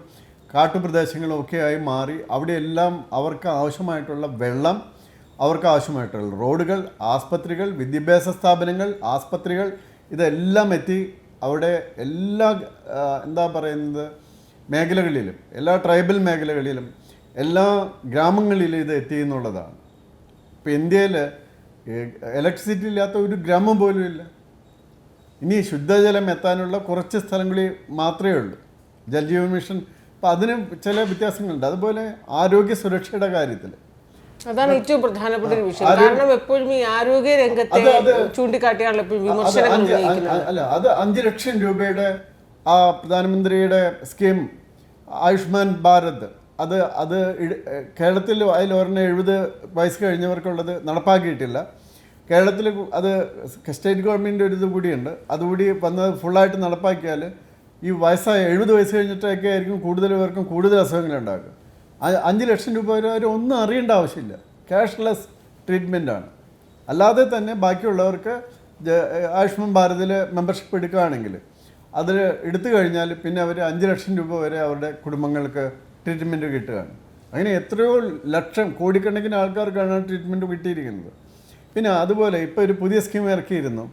കാട്ടുപ്രദേശങ്ങളും ഒക്കെയായി മാറി. അവിടെയെല്ലാം അവർക്ക് ആവശ്യമായിട്ടുള്ള വെള്ളം, അവർക്ക് ആവശ്യമായിട്ടുള്ള റോഡുകൾ, ആസ്പത്രികൾ, വിദ്യാഭ്യാസ സ്ഥാപനങ്ങൾ, ആസ്പത്രികൾ ഇതെല്ലാം എത്തി. അവിടെ എല്ലാ മേഖലകളിലും, എല്ലാ ട്രൈബൽ മേഖലകളിലും, എല്ലാ ഗ്രാമങ്ങളിലും ഇത് എത്തി എന്നുള്ളതാണ്. ഇപ്പോൾ ഇന്ത്യയിൽ ഇലക്ട്രിസിറ്റി ഇല്ലാത്ത ഒരു ഗ്രാമം പോലും ഇല്ല. ഇനി ശുദ്ധജലം എത്താനുള്ള കുറച്ച് സ്ഥലങ്ങളിൽ മാത്രമേ ഉള്ളൂ. ജൽജീവൻ മിഷൻ, അപ്പോൾ അതിന് ചില വ്യത്യാസങ്ങളുണ്ട്. അതുപോലെ ആരോഗ്യ സുരക്ഷയുടെ കാര്യത്തിൽ അതാണ് ഏറ്റവും പ്രധാനപ്പെട്ട ഒരു വിഷയം. കാരണം എപ്പോഴും ഈ ആരോഗ്യ രംഗത്തെ ചൂണ്ടിക്കാട്ടിയാണ് എപ്പോഴും വിമർശനങ്ങൾ ഉന്നയിക്കുന്നത്. അല്ല, അത് 5 ലക്ഷം രൂപയുടെ ആ പ്രധാനമന്ത്രിയുടെ സ്കീം ആയുഷ്മാൻ ഭാരത്, അത് കേരളത്തിൽ അതിൽ ഒരെണ്ണം 70 വയസ്സ് കഴിഞ്ഞവർക്കുള്ളത് നടപ്പാക്കിയിട്ടില്ല. കേരളത്തിൽ അത് സ്റ്റേറ്റ് ഗവൺമെൻറ് ഒരു ഇത് കൂടിയുണ്ട്. അതുകൂടി വന്ന് ഫുള്ളായിട്ട് നടപ്പാക്കിയാൽ ഈ വയസ്സായ 70 വയസ്സ് കഴിഞ്ഞിട്ടൊക്കെ ആയിരിക്കും കൂടുതൽ പേർക്കും കൂടുതൽ അസുഖങ്ങളുണ്ടാകും. 5 ലക്ഷം രൂപ വരെ ഒന്നും അറിയേണ്ട ആവശ്യമില്ല. ക്യാഷ്ലെസ് ട്രീറ്റ്മെൻറ്റാണ്. അല്ലാതെ തന്നെ ബാക്കിയുള്ളവർക്ക് ആയുഷ്മാൻ ഭാരതിൽ മെമ്പർഷിപ്പ് എടുക്കുകയാണെങ്കിൽ അതിൽ എടുത്തു കഴിഞ്ഞാൽ പിന്നെ അവർ 5 ലക്ഷം രൂപ വരെ അവരുടെ കുടുംബങ്ങൾക്ക് ട്രീറ്റ്മെൻറ്റ് കിട്ടുകയാണ്. അങ്ങനെ എത്രയോ ലക്ഷം കോടിക്കണക്കിന് ആൾക്കാർക്കാണ് ട്രീറ്റ്മെൻറ്റ് കിട്ടിയിരിക്കുന്നത്. പിന്നെ അതുപോലെ ഇപ്പോൾ ഒരു പുതിയ സ്കീം ഇറക്കിയിരുന്നു,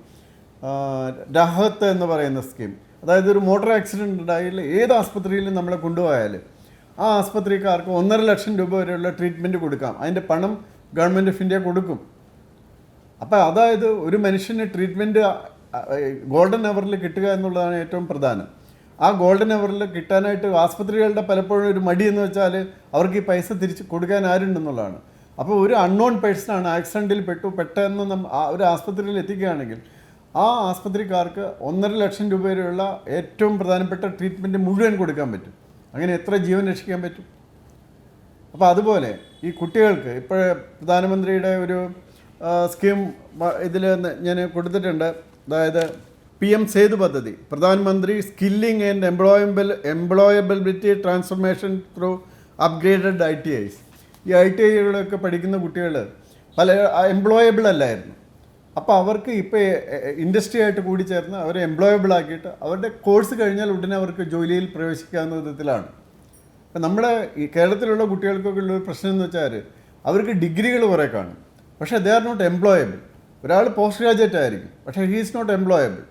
രാഹത്ത് എന്ന് പറയുന്ന സ്കീം. അതായത് ഒരു മോട്ടോർ ആക്സിഡൻറ്റ് ഉണ്ടായാൽ ഏത് ആസ്പത്രിയിലും നമ്മളെ കൊണ്ടുപോയാൽ ആ ആസ്പത്രിക്കാർക്ക് 1.5 ലക്ഷം രൂപ വരെയുള്ള ട്രീറ്റ്മെൻറ്റ് കൊടുക്കാം. അതിൻ്റെ പണം ഗവൺമെൻറ് ഓഫ് ഇന്ത്യ കൊടുക്കും. അപ്പോൾ അതായത് ഒരു മനുഷ്യന് ട്രീറ്റ്മെൻറ്റ് ഗോൾഡൻ അവറിൽ കിട്ടുക എന്നുള്ളതാണ് ഏറ്റവും പ്രധാനം. ആ ഗോൾഡൻ അവറിൽ കിട്ടാനായിട്ട് ആസ്പത്രികളുടെ പലപ്പോഴും ഒരു മടി എന്ന് വെച്ചാൽ അവർക്ക് ഈ പൈസ തിരിച്ച് കൊടുക്കാൻ ആരുണ്ടെന്നുള്ളതാണ്. അപ്പോൾ ഒരു അൺനോൺ പേഴ്സണാണ് ആക്സിഡൻറ്റിൽ പെട്ടെന്ന് ഒരു ആസ്പത്രിയിൽ എത്തിക്കുകയാണെങ്കിൽ ആ ആസ്പത്രിക്കാർക്ക് 1.5 ലക്ഷം രൂപ വരെയുള്ള ഏറ്റവും പ്രധാനപ്പെട്ട ട്രീറ്റ്മെൻറ്റ് മുഴുവൻ കൊടുക്കാൻ പറ്റും. അങ്ങനെ എത്ര ജീവൻ രക്ഷിക്കാൻ പറ്റും. അപ്പോൾ അതുപോലെ ഈ കുട്ടികൾക്ക് ഇപ്പോൾ പ്രധാനമന്ത്രിയുടെ ഒരു സ്കീം ഇതിൽ ഞാൻ കൊടുത്തിട്ടുണ്ട്. അതായത് PM സേതു പദ്ധതി, പ്രധാനമന്ത്രി skilling and employability transformation through upgraded ITIs. ഈ ITIകളൊക്കെ പഠിക്കുന്ന കുട്ടികൾ പല എംപ്ലോയബിൾ അല്ലായിരുന്നു. അപ്പോൾ അവർക്ക് ഇപ്പോൾ ഇൻഡസ്ട്രി ആയിട്ട് കൂടി ചേർന്ന് അവരെ എംപ്ലോയബിൾ ആക്കിയിട്ട് അവരുടെ കോഴ്സ് കഴിഞ്ഞാൽ ഉടനെ അവർക്ക് ജോലിയിൽ പ്രവേശിക്കാവുന്ന വിധത്തിലാണ്. അപ്പം നമ്മുടെ ഈ കേരളത്തിലുള്ള കുട്ടികൾക്കൊക്കെ ഉള്ളൊരു പ്രശ്നം എന്ന് വെച്ചാൽ അവർക്ക് ഡിഗ്രികൾ കുറേ കാണും, പക്ഷേ ദേ ആർ നോട്ട് എംപ്ലോയബിൾ. ഒരാൾ പോസ്റ്റ് ഗ്രാജുവേറ്റ് ആയിരിക്കും, പക്ഷേ ഹീ ഈസ് നോട്ട് എംപ്ലോയബിൾ.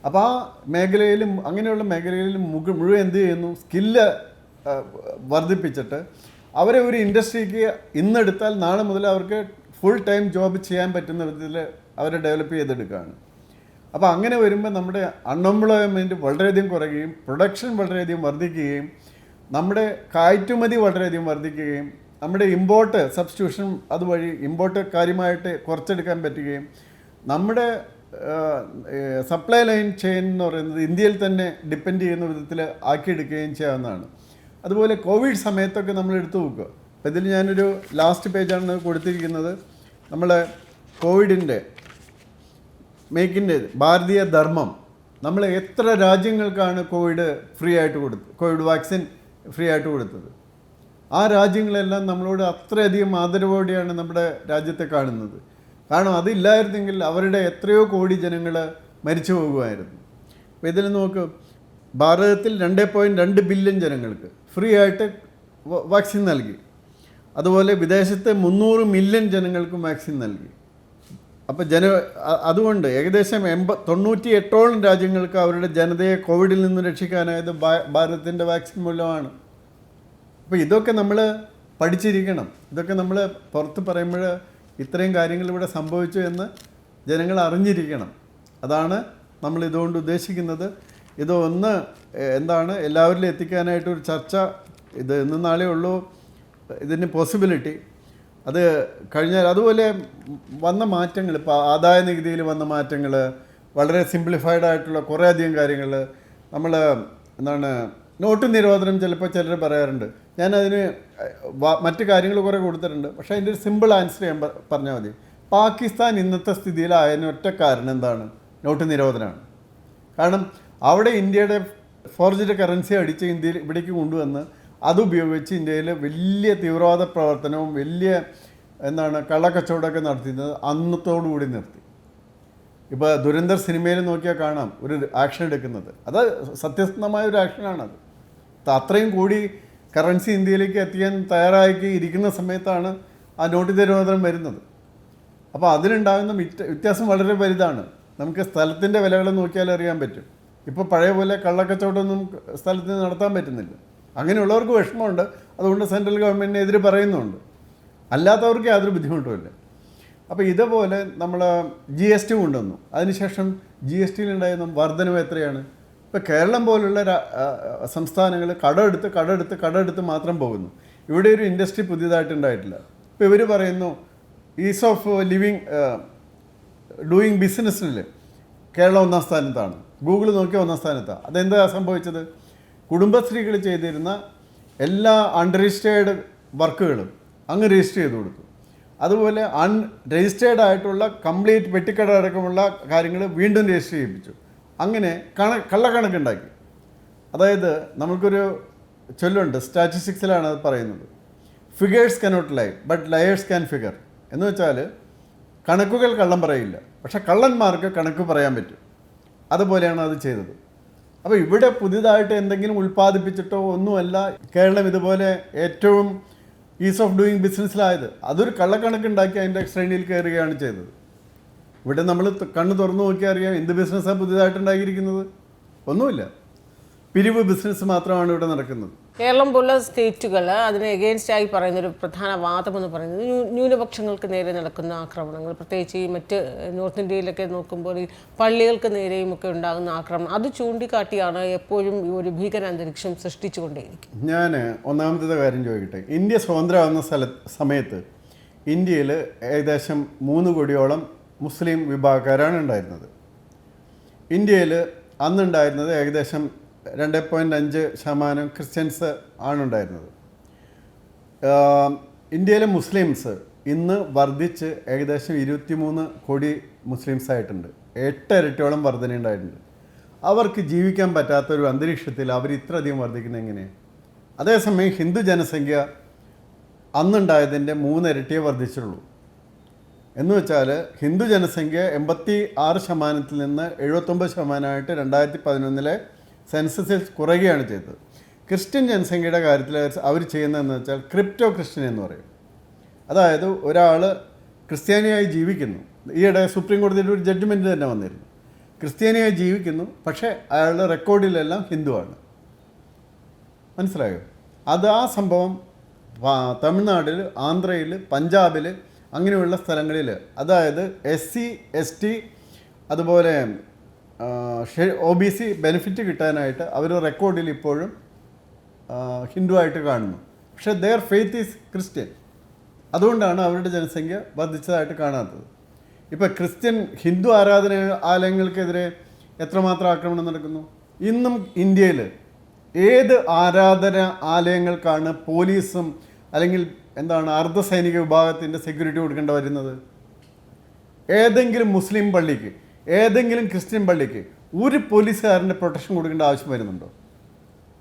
അപ്പോൾ ആ മേഖലയിലും അങ്ങനെയുള്ള മേഖലയിലും മുഴുവൻ എന്ത് ചെയ്യുന്നു, സ്കില്ല് വർദ്ധിപ്പിച്ചിട്ട് അവരെ ഒരു ഇൻഡസ്ട്രിക്ക് ഇന്നെടുത്താൽ നാളെ മുതൽ അവർക്ക് ഫുൾ ടൈം ജോബ് ചെയ്യാൻ പറ്റുന്ന വിധത്തിൽ അവരെ ഡെവലപ്പ് ചെയ്തെടുക്കുകയാണ്. അപ്പോൾ അങ്ങനെ വരുമ്പോൾ നമ്മുടെ അൺഎംപ്ലോയ്മെൻറ്റ് വളരെയധികം കുറയുകയും പ്രൊഡക്ഷൻ വളരെയധികം വർദ്ധിക്കുകയും നമ്മുടെ കയറ്റുമതി വളരെയധികം വർദ്ധിക്കുകയും നമ്മുടെ ഇമ്പോർട്ട് സബ്സ്റ്റിറ്റ്യൂഷൻ അതുവഴി ഇമ്പോർട്ട് കാര്യമായിട്ട് കുറച്ചെടുക്കാൻ പറ്റുകയും നമ്മുടെ സപ്ലൈ ലൈൻ ചെയിൻ എന്ന് പറയുന്നത് ഇന്ത്യയിൽ തന്നെ ഡിപ്പെൻഡ് ചെയ്യുന്ന വിധത്തിൽ ആക്കിയെടുക്കുകയും ചെയ്യാവുന്നതാണ്. അതുപോലെ കോവിഡ് സമയത്തൊക്കെ നമ്മൾ എടുത്തു നോക്കുക. അപ്പോൾ ഇതിൽ ഞാനൊരു ലാസ്റ്റ് പേജാണ് കൊടുത്തിരിക്കുന്നത്. നമ്മൾ കോവിഡിൻ്റെ മേക്കിൻ്റെ ഭാരതീയ ധർമ്മം, നമ്മൾ എത്ര രാജ്യങ്ങൾക്കാണ് കോവിഡ് വാക്സിൻ ഫ്രീ ആയിട്ട് കൊടുത്തത്. ആ രാജ്യങ്ങളെല്ലാം നമ്മളോട് അത്രയധികം ആദരവോടെയാണ് നമ്മുടെ രാജ്യത്തെ കാണുന്നത്. കാരണം അതില്ലായിരുന്നെങ്കിൽ അവരുടെ എത്രയോ കോടി ജനങ്ങൾ മരിച്ചു പോകുമായിരുന്നു. അപ്പോൾ ഇതിൽ നോക്ക്, ഭാരതത്തിൽ 2.2 ബില്യൺ ജനങ്ങൾക്ക് ഫ്രീ ആയിട്ട് വാക്സിൻ നൽകി. അതുപോലെ വിദേശത്തെ 300 മില്യൺ ജനങ്ങൾക്കും വാക്സിൻ നൽകി. അപ്പോൾ അതുകൊണ്ട് ഏകദേശം 98ഓളം രാജ്യങ്ങൾക്ക് അവരുടെ ജനതയെ കോവിഡിൽ നിന്ന് രക്ഷിക്കാനായത് ഭാരതത്തിൻ്റെ വാക്സിൻ മൂലമാണ്. അപ്പോൾ ഇതൊക്കെ നമ്മൾ പഠിച്ചിരിക്കണം. ഇതൊക്കെ നമ്മൾ പുറത്ത് പറയുമ്പോൾ ഇത്രയും കാര്യങ്ങൾ ഇവിടെ സംഭവിച്ചു എന്ന് ജനങ്ങൾ അറിഞ്ഞിരിക്കണം. അതാണ് നമ്മൾ ഇതുകൊണ്ട് ഉദ്ദേശിക്കുന്നത്. ഇതൊന്ന് എന്താണ് എല്ലാവരിലും എത്തിക്കാനായിട്ടൊരു ചർച്ച. ഇത് ഇന്ന് നാളെ ഉള്ളൂ ഇതിന് പോസിബിലിറ്റി. അത് കഴിഞ്ഞാൽ അതുപോലെ വന്ന മാറ്റങ്ങൾ, ഇപ്പോൾ ആദായ നികുതിയിൽ വന്ന മാറ്റങ്ങൾ, വളരെ സിംപ്ലിഫൈഡ് ആയിട്ടുള്ള കുറേ അധികം കാര്യങ്ങൾ, നമ്മൾ എന്താണ് നോട്ട് നിരോധനം ചിലപ്പോൾ ചിലർ പറയാറുണ്ട്. ഞാനതിന് മറ്റ് കാര്യങ്ങൾ കുറേ കൊടുത്തിട്ടുണ്ട്. പക്ഷേ അതിൻ്റെ ഒരു സിമ്പിൾ ആൻസർ ഞാൻ പറഞ്ഞാൽ മതി. പാകിസ്ഥാൻ ഇന്നത്തെ സ്ഥിതിയിലായതിന് ഒറ്റ കാരണം എന്താണ്? നോട്ട് നിരോധനമാണ്. കാരണം അവിടെ ഇന്ത്യയുടെ ഫോർജ്ഡ് കറൻസി അടിച്ച് ഇവിടേക്ക് കൊണ്ടുവന്ന് അതുപയോഗിച്ച് ഇന്ത്യയിൽ വലിയ തീവ്രവാദ പ്രവർത്തനവും വലിയ കള്ളക്കച്ചവടമൊക്കെ നടത്തുന്നത് അന്നത്തോടുകൂടി നിർത്തി. ഇപ്പോൾ ദുരന്തർ സിനിമയിൽ നോക്കിയാൽ കാണാം ഒരു ആക്ഷൻ എടുക്കുന്നത്. അത് സത്യസന്ധമായ ഒരു ആക്ഷനാണത്. അത്രയും കൂടി കറൻസി ഇന്ത്യയിലേക്ക് എത്തിക്കാൻ തയ്യാറാക്കി ഇരിക്കുന്ന സമയത്താണ് ആ നോട്ട് നിരോധനം വരുന്നത്. അപ്പോൾ അതിലുണ്ടാകുന്ന വ്യത്യാസം വളരെ വലുതാണ്. നമുക്ക് സ്ഥലത്തിൻ്റെ വിലകൾ നോക്കിയാൽ അറിയാൻ പറ്റും. ഇപ്പോൾ പഴയ പോലെ കള്ളക്കച്ചവടമൊന്നും സ്ഥലത്ത് നടത്താൻ പറ്റുന്നില്ല. അങ്ങനെയുള്ളവർക്ക് വിഷമമുണ്ട്. അതുകൊണ്ട് സെൻട്രൽ ഗവൺമെൻറ്റിനെതിരെ പറയുന്നുണ്ട്. അല്ലാത്തവർക്ക് യാതൊരു ബുദ്ധിമുട്ടുമില്ല. അപ്പോൾ ഇതേപോലെ നമ്മൾ GST കൊണ്ടുവന്നു. അതിനുശേഷം GSTയിലുണ്ടായിരുന്ന വർധനവ് എത്രയാണ്? ഇപ്പോൾ കേരളം പോലുള്ള സംസ്ഥാനങ്ങൾ കടമെടുത്ത് മാത്രം പോകുന്നു. ഇവിടെ ഒരു ഇൻഡസ്ട്രി പുതിയതായിട്ടുണ്ടായിട്ടില്ല. ഇപ്പോൾ ഇവർ പറയുന്നു ഈസ് ഓഫ് ലിവിങ് ഡൂയിങ് ബിസിനസ്സിൽ കേരളം ഒന്നാം സ്ഥാനത്താണ്. ഗൂഗിൾ നോക്കിയാൽ ഒന്നാം സ്ഥാനത്താണ്. അതെന്താ സംഭവിച്ചത്? കുടുംബശ്രീകൾ ചെയ്തിരുന്ന എല്ലാ അൺരജിസ്റ്റേർഡ് വർക്കുകളും അങ്ങ് രജിസ്റ്റർ ചെയ്ത് കൊടുത്തു. അതുപോലെ അൺരജിസ്റ്റേർഡ് ആയിട്ടുള്ള കംപ്ലീറ്റ് പെട്ടിക്കട അടക്കമുള്ള കാര്യങ്ങൾ വീണ്ടും രജിസ്റ്റർ ചെയ്യിപ്പിച്ചു. അങ്ങനെ കള്ളക്കണക്കുണ്ടാക്കി. അതായത് നമുക്കൊരു ചൊല്ലുണ്ട്, സ്റ്റാറ്റിസ്റ്റിക്സിലാണ് അത് പറയുന്നത്, figures cannot lie but liars can figure. എന്ന് വെച്ചാൽ കണക്കുകൾ കള്ളം പറയില്ല, പക്ഷെ കള്ളന്മാർക്ക് കണക്ക് പറയാൻ പറ്റും. അതുപോലെയാണ് അത് ചെയ്തത്. അപ്പോൾ ഇവിടെ പുതിയതായിട്ട് എന്തെങ്കിലും ഉൽപ്പാദിപ്പിച്ചിട്ടോ ഒന്നുമല്ല കേരളം ഇതുപോലെ ഏറ്റവും ഈസ് ഓഫ് ഡൂയിങ് ബിസിനസ്സിലായത്. അതൊരു കള്ളക്കണക്കുണ്ടാക്കി അതിൻ്റെ ശ്രേണിയിൽ കയറുകയാണ് ചെയ്തത്. ഇവിടെ നമ്മൾ കണ്ണ് തുറന്നു നോക്കിയാൽ അറിയാം എന്ത് ബിസിനസ്സാണ് പുതിയതായിട്ടുണ്ടാക്കിയിരിക്കുന്നത്. ഒന്നുമില്ല, പിരിവ് ബിസിനസ് മാത്രമാണ് ഇവിടെ നടക്കുന്നത്. കേരളം പോലുള്ള സ്റ്റേറ്റുകൾ അതിന് എഗെയിൻസ്റ്റ് ആയി പറയുന്നൊരു പ്രധാന വാദമെന്ന് പറയുന്നത് ന്യൂനപക്ഷങ്ങൾക്ക് നേരെ നടക്കുന്ന ആക്രമണങ്ങൾ, പ്രത്യേകിച്ച് ഈ മറ്റ് നോർത്ത് ഇന്ത്യയിലൊക്കെ നോക്കുമ്പോൾ ഈ പള്ളികൾക്ക് നേരെയും ഒക്കെ ഉണ്ടാകുന്ന ആക്രമണം, അത് ചൂണ്ടിക്കാട്ടിയാണ് എപ്പോഴും ഈ ഒരു ഭീകരാന്തരീക്ഷം സൃഷ്ടിച്ചുകൊണ്ടേയിരിക്കും. ഞാൻ ഒന്നാമത്തെ കാര്യം ചോദിക്കട്ടെ. ഇന്ത്യ സ്വതന്ത്രമാകുന്ന സമയത്ത് ഇന്ത്യയിൽ ഏകദേശം 3 കോടിയോളം മുസ്ലിം വിഭാഗക്കാരാണ് ഉണ്ടായിരുന്നത്. ഇന്ത്യയിൽ അന്നുണ്ടായിരുന്നത് ഏകദേശം 2.5% ക്രിസ്ത്യൻസ് ആണുണ്ടായിരുന്നത്. ഇന്ത്യയിലെ മുസ്ലിംസ് ഇന്ന് വർദ്ധിച്ച് ഏകദേശം 23 കോടി മുസ്ലിംസ് ആയിട്ടുണ്ട്. 8 ഇരട്ടിയോളം വർധനയുണ്ടായിട്ടുണ്ട്. അവർക്ക് ജീവിക്കാൻ പറ്റാത്തൊരു അന്തരീക്ഷത്തിൽ അവർ ഇത്രയധികം വർദ്ധിക്കുന്നത് എങ്ങനെയാണ്? അതേസമയം ഹിന്ദു ജനസംഖ്യ അന്നുണ്ടായതിൻ്റെ 3 ഇരട്ടിയേ വർദ്ധിച്ചുള്ളൂ. എന്ന് വെച്ചാൽ ഹിന്ദു ജനസംഖ്യ 86% നിന്ന് 79% 2011 സെൻസസിൽ കുറയുകയാണ് ചെയ്തത്. ക്രിസ്ത്യൻ ജനസംഖ്യയുടെ കാര്യത്തിൽ അവർ ചെയ്യുന്നതെന്ന് വെച്ചാൽ ക്രിപ്റ്റോ ക്രിസ്ത്യൻ എന്ന് പറയും. അതായത് ഒരാൾ ക്രിസ്ത്യാനിയായി ജീവിക്കുന്നു. ഈയിടെ സുപ്രീം കോടതിയുടെ ഒരു ജഡ്ജ്മെൻറ്റ് തന്നെ വന്നിരുന്നു. ക്രിസ്ത്യാനിയായി ജീവിക്കുന്നു, പക്ഷേ അയാളുടെ റെക്കോർഡിലെല്ലാം ഹിന്ദുവാണ്. മനസ്സിലായോ? അത് ആ സംഭവം തമിഴ്നാട്ടിൽ, ആന്ധ്രയിൽ, പഞ്ചാബിൽ അങ്ങനെയുള്ള സ്ഥലങ്ങളിൽ, അതായത് SC ST അതുപോലെ OBC ബെനിഫിറ്റ് കിട്ടാനായിട്ട് അവർ റെക്കോർഡിൽ ഇപ്പോഴും ഹിന്ദു ആയിട്ട് കാണുന്നു. പക്ഷേ ദെയർ ഫെയ്ത്ത് ഈസ് ക്രിസ്ത്യൻ. അതുകൊണ്ടാണ് അവരുടെ ജനസംഖ്യ വർദ്ധിച്ചതായിട്ട് കാണാത്തത്. ഇപ്പോൾ ഹിന്ദു ആലയങ്ങൾക്കെതിരെ എത്രമാത്രം ആക്രമണം നടക്കുന്നു? ഇന്നും ഇന്ത്യയിൽ ഏത് ആലയങ്ങൾക്കാണ് പോലീസും അല്ലെങ്കിൽ അർദ്ധസൈനിക വിഭാഗത്തിൻ്റെ സെക്യൂരിറ്റി കൊടുക്കേണ്ടി വരുന്നത്? ഏതെങ്കിലും മുസ്ലിം പള്ളിക്ക്, ഏതെങ്കിലും ക്രിസ്ത്യൻ പള്ളിക്ക് ഒരു പോലീസുകാരൻ്റെ പ്രൊട്ടക്ഷൻ കൊടുക്കേണ്ട ആവശ്യം വരുന്നുണ്ടോ?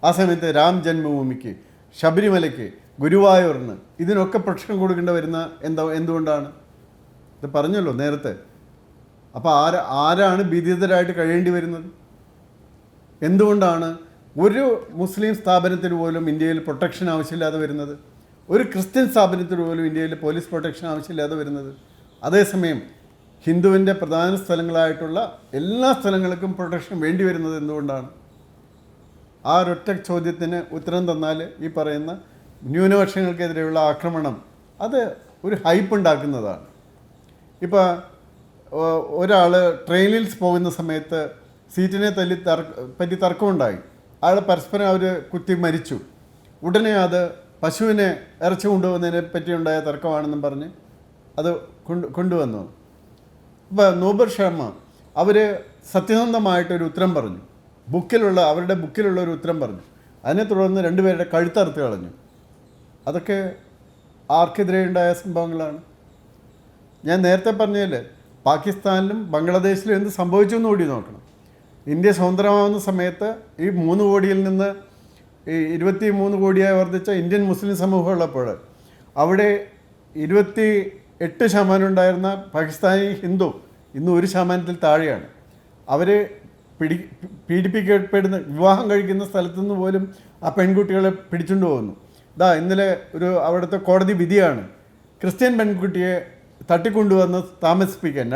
ആ സമയത്ത് രാം ജന്മഭൂമിക്ക്, ശബരിമലയ്ക്ക്, ഗുരുവായൂരിന് ഇതിനൊക്കെ പ്രൊട്ടക്ഷൻ കൊടുക്കേണ്ടി വരുന്ന എന്തുകൊണ്ടാണ്? ഇത് പറഞ്ഞല്ലോ നേരത്തെ. അപ്പോൾ ആരാണ് ഭീതിതരായിട്ട് കഴിയേണ്ടി വരുന്നത്? എന്തുകൊണ്ടാണ് ഒരു മുസ്ലിം സ്ഥാപനത്തിന് പോലും ഇന്ത്യയിൽ പ്രൊട്ടക്ഷൻ ആവശ്യമില്ലാതെ വരുന്നത്? ഒരു ക്രിസ്ത്യൻ സ്ഥാപനത്തിന് പോലും ഇന്ത്യയിൽ പോലീസ് പ്രൊട്ടക്ഷൻ ആവശ്യമില്ലാതെ വരുന്നത്? അതേസമയം ഹിന്ദുവിൻ്റെ പ്രധാന സ്ഥലങ്ങളായിട്ടുള്ള എല്ലാ സ്ഥലങ്ങൾക്കും പ്രൊട്ടക്ഷൻ വേണ്ടി വരുന്നത് എന്തുകൊണ്ടാണ്? ആ ഒരൊറ്റ ചോദ്യത്തിന് ഉത്തരം തന്നാൽ ഈ പറയുന്ന ന്യൂനപക്ഷങ്ങൾക്കെതിരെയുള്ള ആക്രമണം അത് ഒരു ഹൈപ്പ് ഉണ്ടാക്കുന്നതാണ്. ഇപ്പോൾ ഒരാൾ ട്രെയിനിൽ പോകുന്ന സമയത്ത് സീറ്റിനെ പറ്റി തർക്കമുണ്ടായി. അയാൾ പരസ്പരം അവർ കുത്തി മരിച്ചു. ഉടനെ അത് പശുവിനെ ഇറച്ചി കൊണ്ടുപോകുന്നതിനെ പറ്റിയുണ്ടായ തർക്കമാണെന്നും പറഞ്ഞ് അത് കൊണ്ടുവന്നു. ഇപ്പോൾ നൂബർ ശർമ്മ അവർ സത്യസന്ധമായിട്ടൊരു ഉത്തരം പറഞ്ഞു. അവരുടെ ബുക്കിലുള്ള ഒരു ഉത്തരം പറഞ്ഞു. അതിനെ തുടർന്ന് 2 പേരുടെ കഴുത്തറുത്ത് കളഞ്ഞു. അതൊക്കെ ആർക്കെതിരെ ഉണ്ടായ സംഭവങ്ങളാണ്. ഞാൻ നേരത്തെ പറഞ്ഞതിൽ പാകിസ്ഥാനിലും ബംഗ്ലാദേശിലും എന്ത് സംഭവിച്ചു എന്ന് കൂടി നോക്കണം. ഇന്ത്യ സ്വതന്ത്രമാകുന്ന സമയത്ത് ഈ 3 കോടിയിൽ നിന്ന് ഈ 23 കോടിയായി വർദ്ധിച്ച ഇന്ത്യൻ മുസ്ലിം സമൂഹം ഉള്ളപ്പോൾ അവിടെ 28% ഉണ്ടായിരുന്ന പാകിസ്ഥാനി ഹിന്ദു ഇന്ന് 1% താഴെയാണ്. അവർ പീഡിപ്പിക്കപ്പെടുന്ന, വിവാഹം കഴിക്കുന്ന സ്ഥലത്തു നിന്ന് പോലും ആ പെൺകുട്ടികളെ പിടിച്ചുകൊണ്ട് പോകുന്നു. ഇന്നലെ അവിടുത്തെ കോടതി വിധിയാണ്, ക്രിസ്ത്യൻ പെൺകുട്ടിയെ തട്ടിക്കൊണ്ടുവന്ന് താമസിപ്പിക്കാൻ,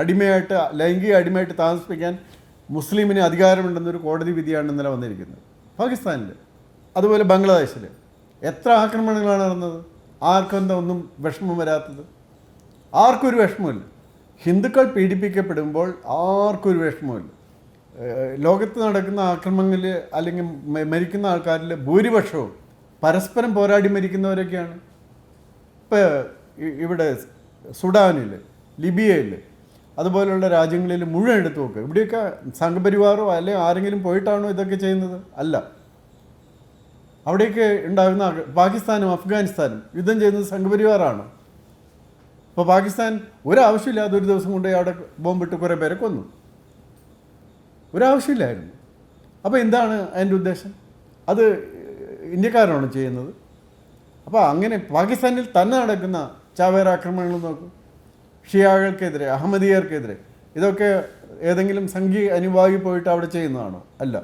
ലൈംഗിക അടിമയായിട്ട് താമസിപ്പിക്കാൻ മുസ്ലിമിന് അധികാരമുണ്ടെന്നൊരു കോടതി വിധിയാണ് ഇന്നലെ വന്നിരിക്കുന്നത് പാകിസ്ഥാനിൽ. അതുപോലെ ബംഗ്ലാദേശിൽ എത്ര ആക്രമണങ്ങളാണ് നടന്നത്? ആർക്കെന്താ ഒന്നും വിഷമം വരാത്തത്? ആർക്കൊരു വിഷമമില്ല. ഹിന്ദുക്കൾ പീഡിപ്പിക്കപ്പെടുമ്പോൾ ആർക്കൊരു വിഷമമില്ല. ലോകത്ത് നടക്കുന്ന ആക്രമണങ്ങളിൽ അല്ലെങ്കിൽ മരിക്കുന്ന ആൾക്കാരിൽ ഭൂരിപക്ഷവും പരസ്പരം പോരാടി മരിക്കുന്നവരൊക്കെയാണ്. ഇപ്പോൾ ഇവിടെ സുഡാനിൽ, ലിബിയയിൽ, അതുപോലുള്ള രാജ്യങ്ങളിൽ മുഴുവൻ എടുത്തു നോക്കുക. ഇവിടെയൊക്കെ സംഘപരിവാറോ അല്ലെങ്കിൽ ആരെങ്കിലും പോയിട്ടാണോ ഇതൊക്കെ ചെയ്യുന്നത്? അല്ല. അവിടെയൊക്കെ ഉണ്ടാകുന്ന പാകിസ്ഥാനും അഫ്ഗാനിസ്ഥാനും യുദ്ധം ചെയ്യുന്നത് സംഘപരിവാറാണ്. ഇപ്പോൾ പാകിസ്ഥാൻ ഒരാവശ്യമില്ലാതെ ഒരു ദിവസം കൊണ്ട് അവിടെ ബോംബിട്ട് കുറേ പേരെ കൊന്നു. ഒരാവശ്യമില്ലായിരുന്നു. അപ്പോൾ എന്താണ് അതിൻ്റെ ഉദ്ദേശം? അത് ഇന്ത്യക്കാരാണ് ചെയ്യുന്നത്. അപ്പോൾ അങ്ങനെ പാകിസ്ഥാനിൽ തന്നെ നടക്കുന്ന ചാവേർ ആക്രമണങ്ങൾ നോക്കും. ഷിയാകൾക്കെതിരെ, അഹമ്മദിയർക്കെതിരെ, ഇതൊക്കെ ഏതെങ്കിലും സംഘി അനുഭാവി പോയിട്ട് അവിടെ ചെയ്യുന്നതാണോ? അല്ല.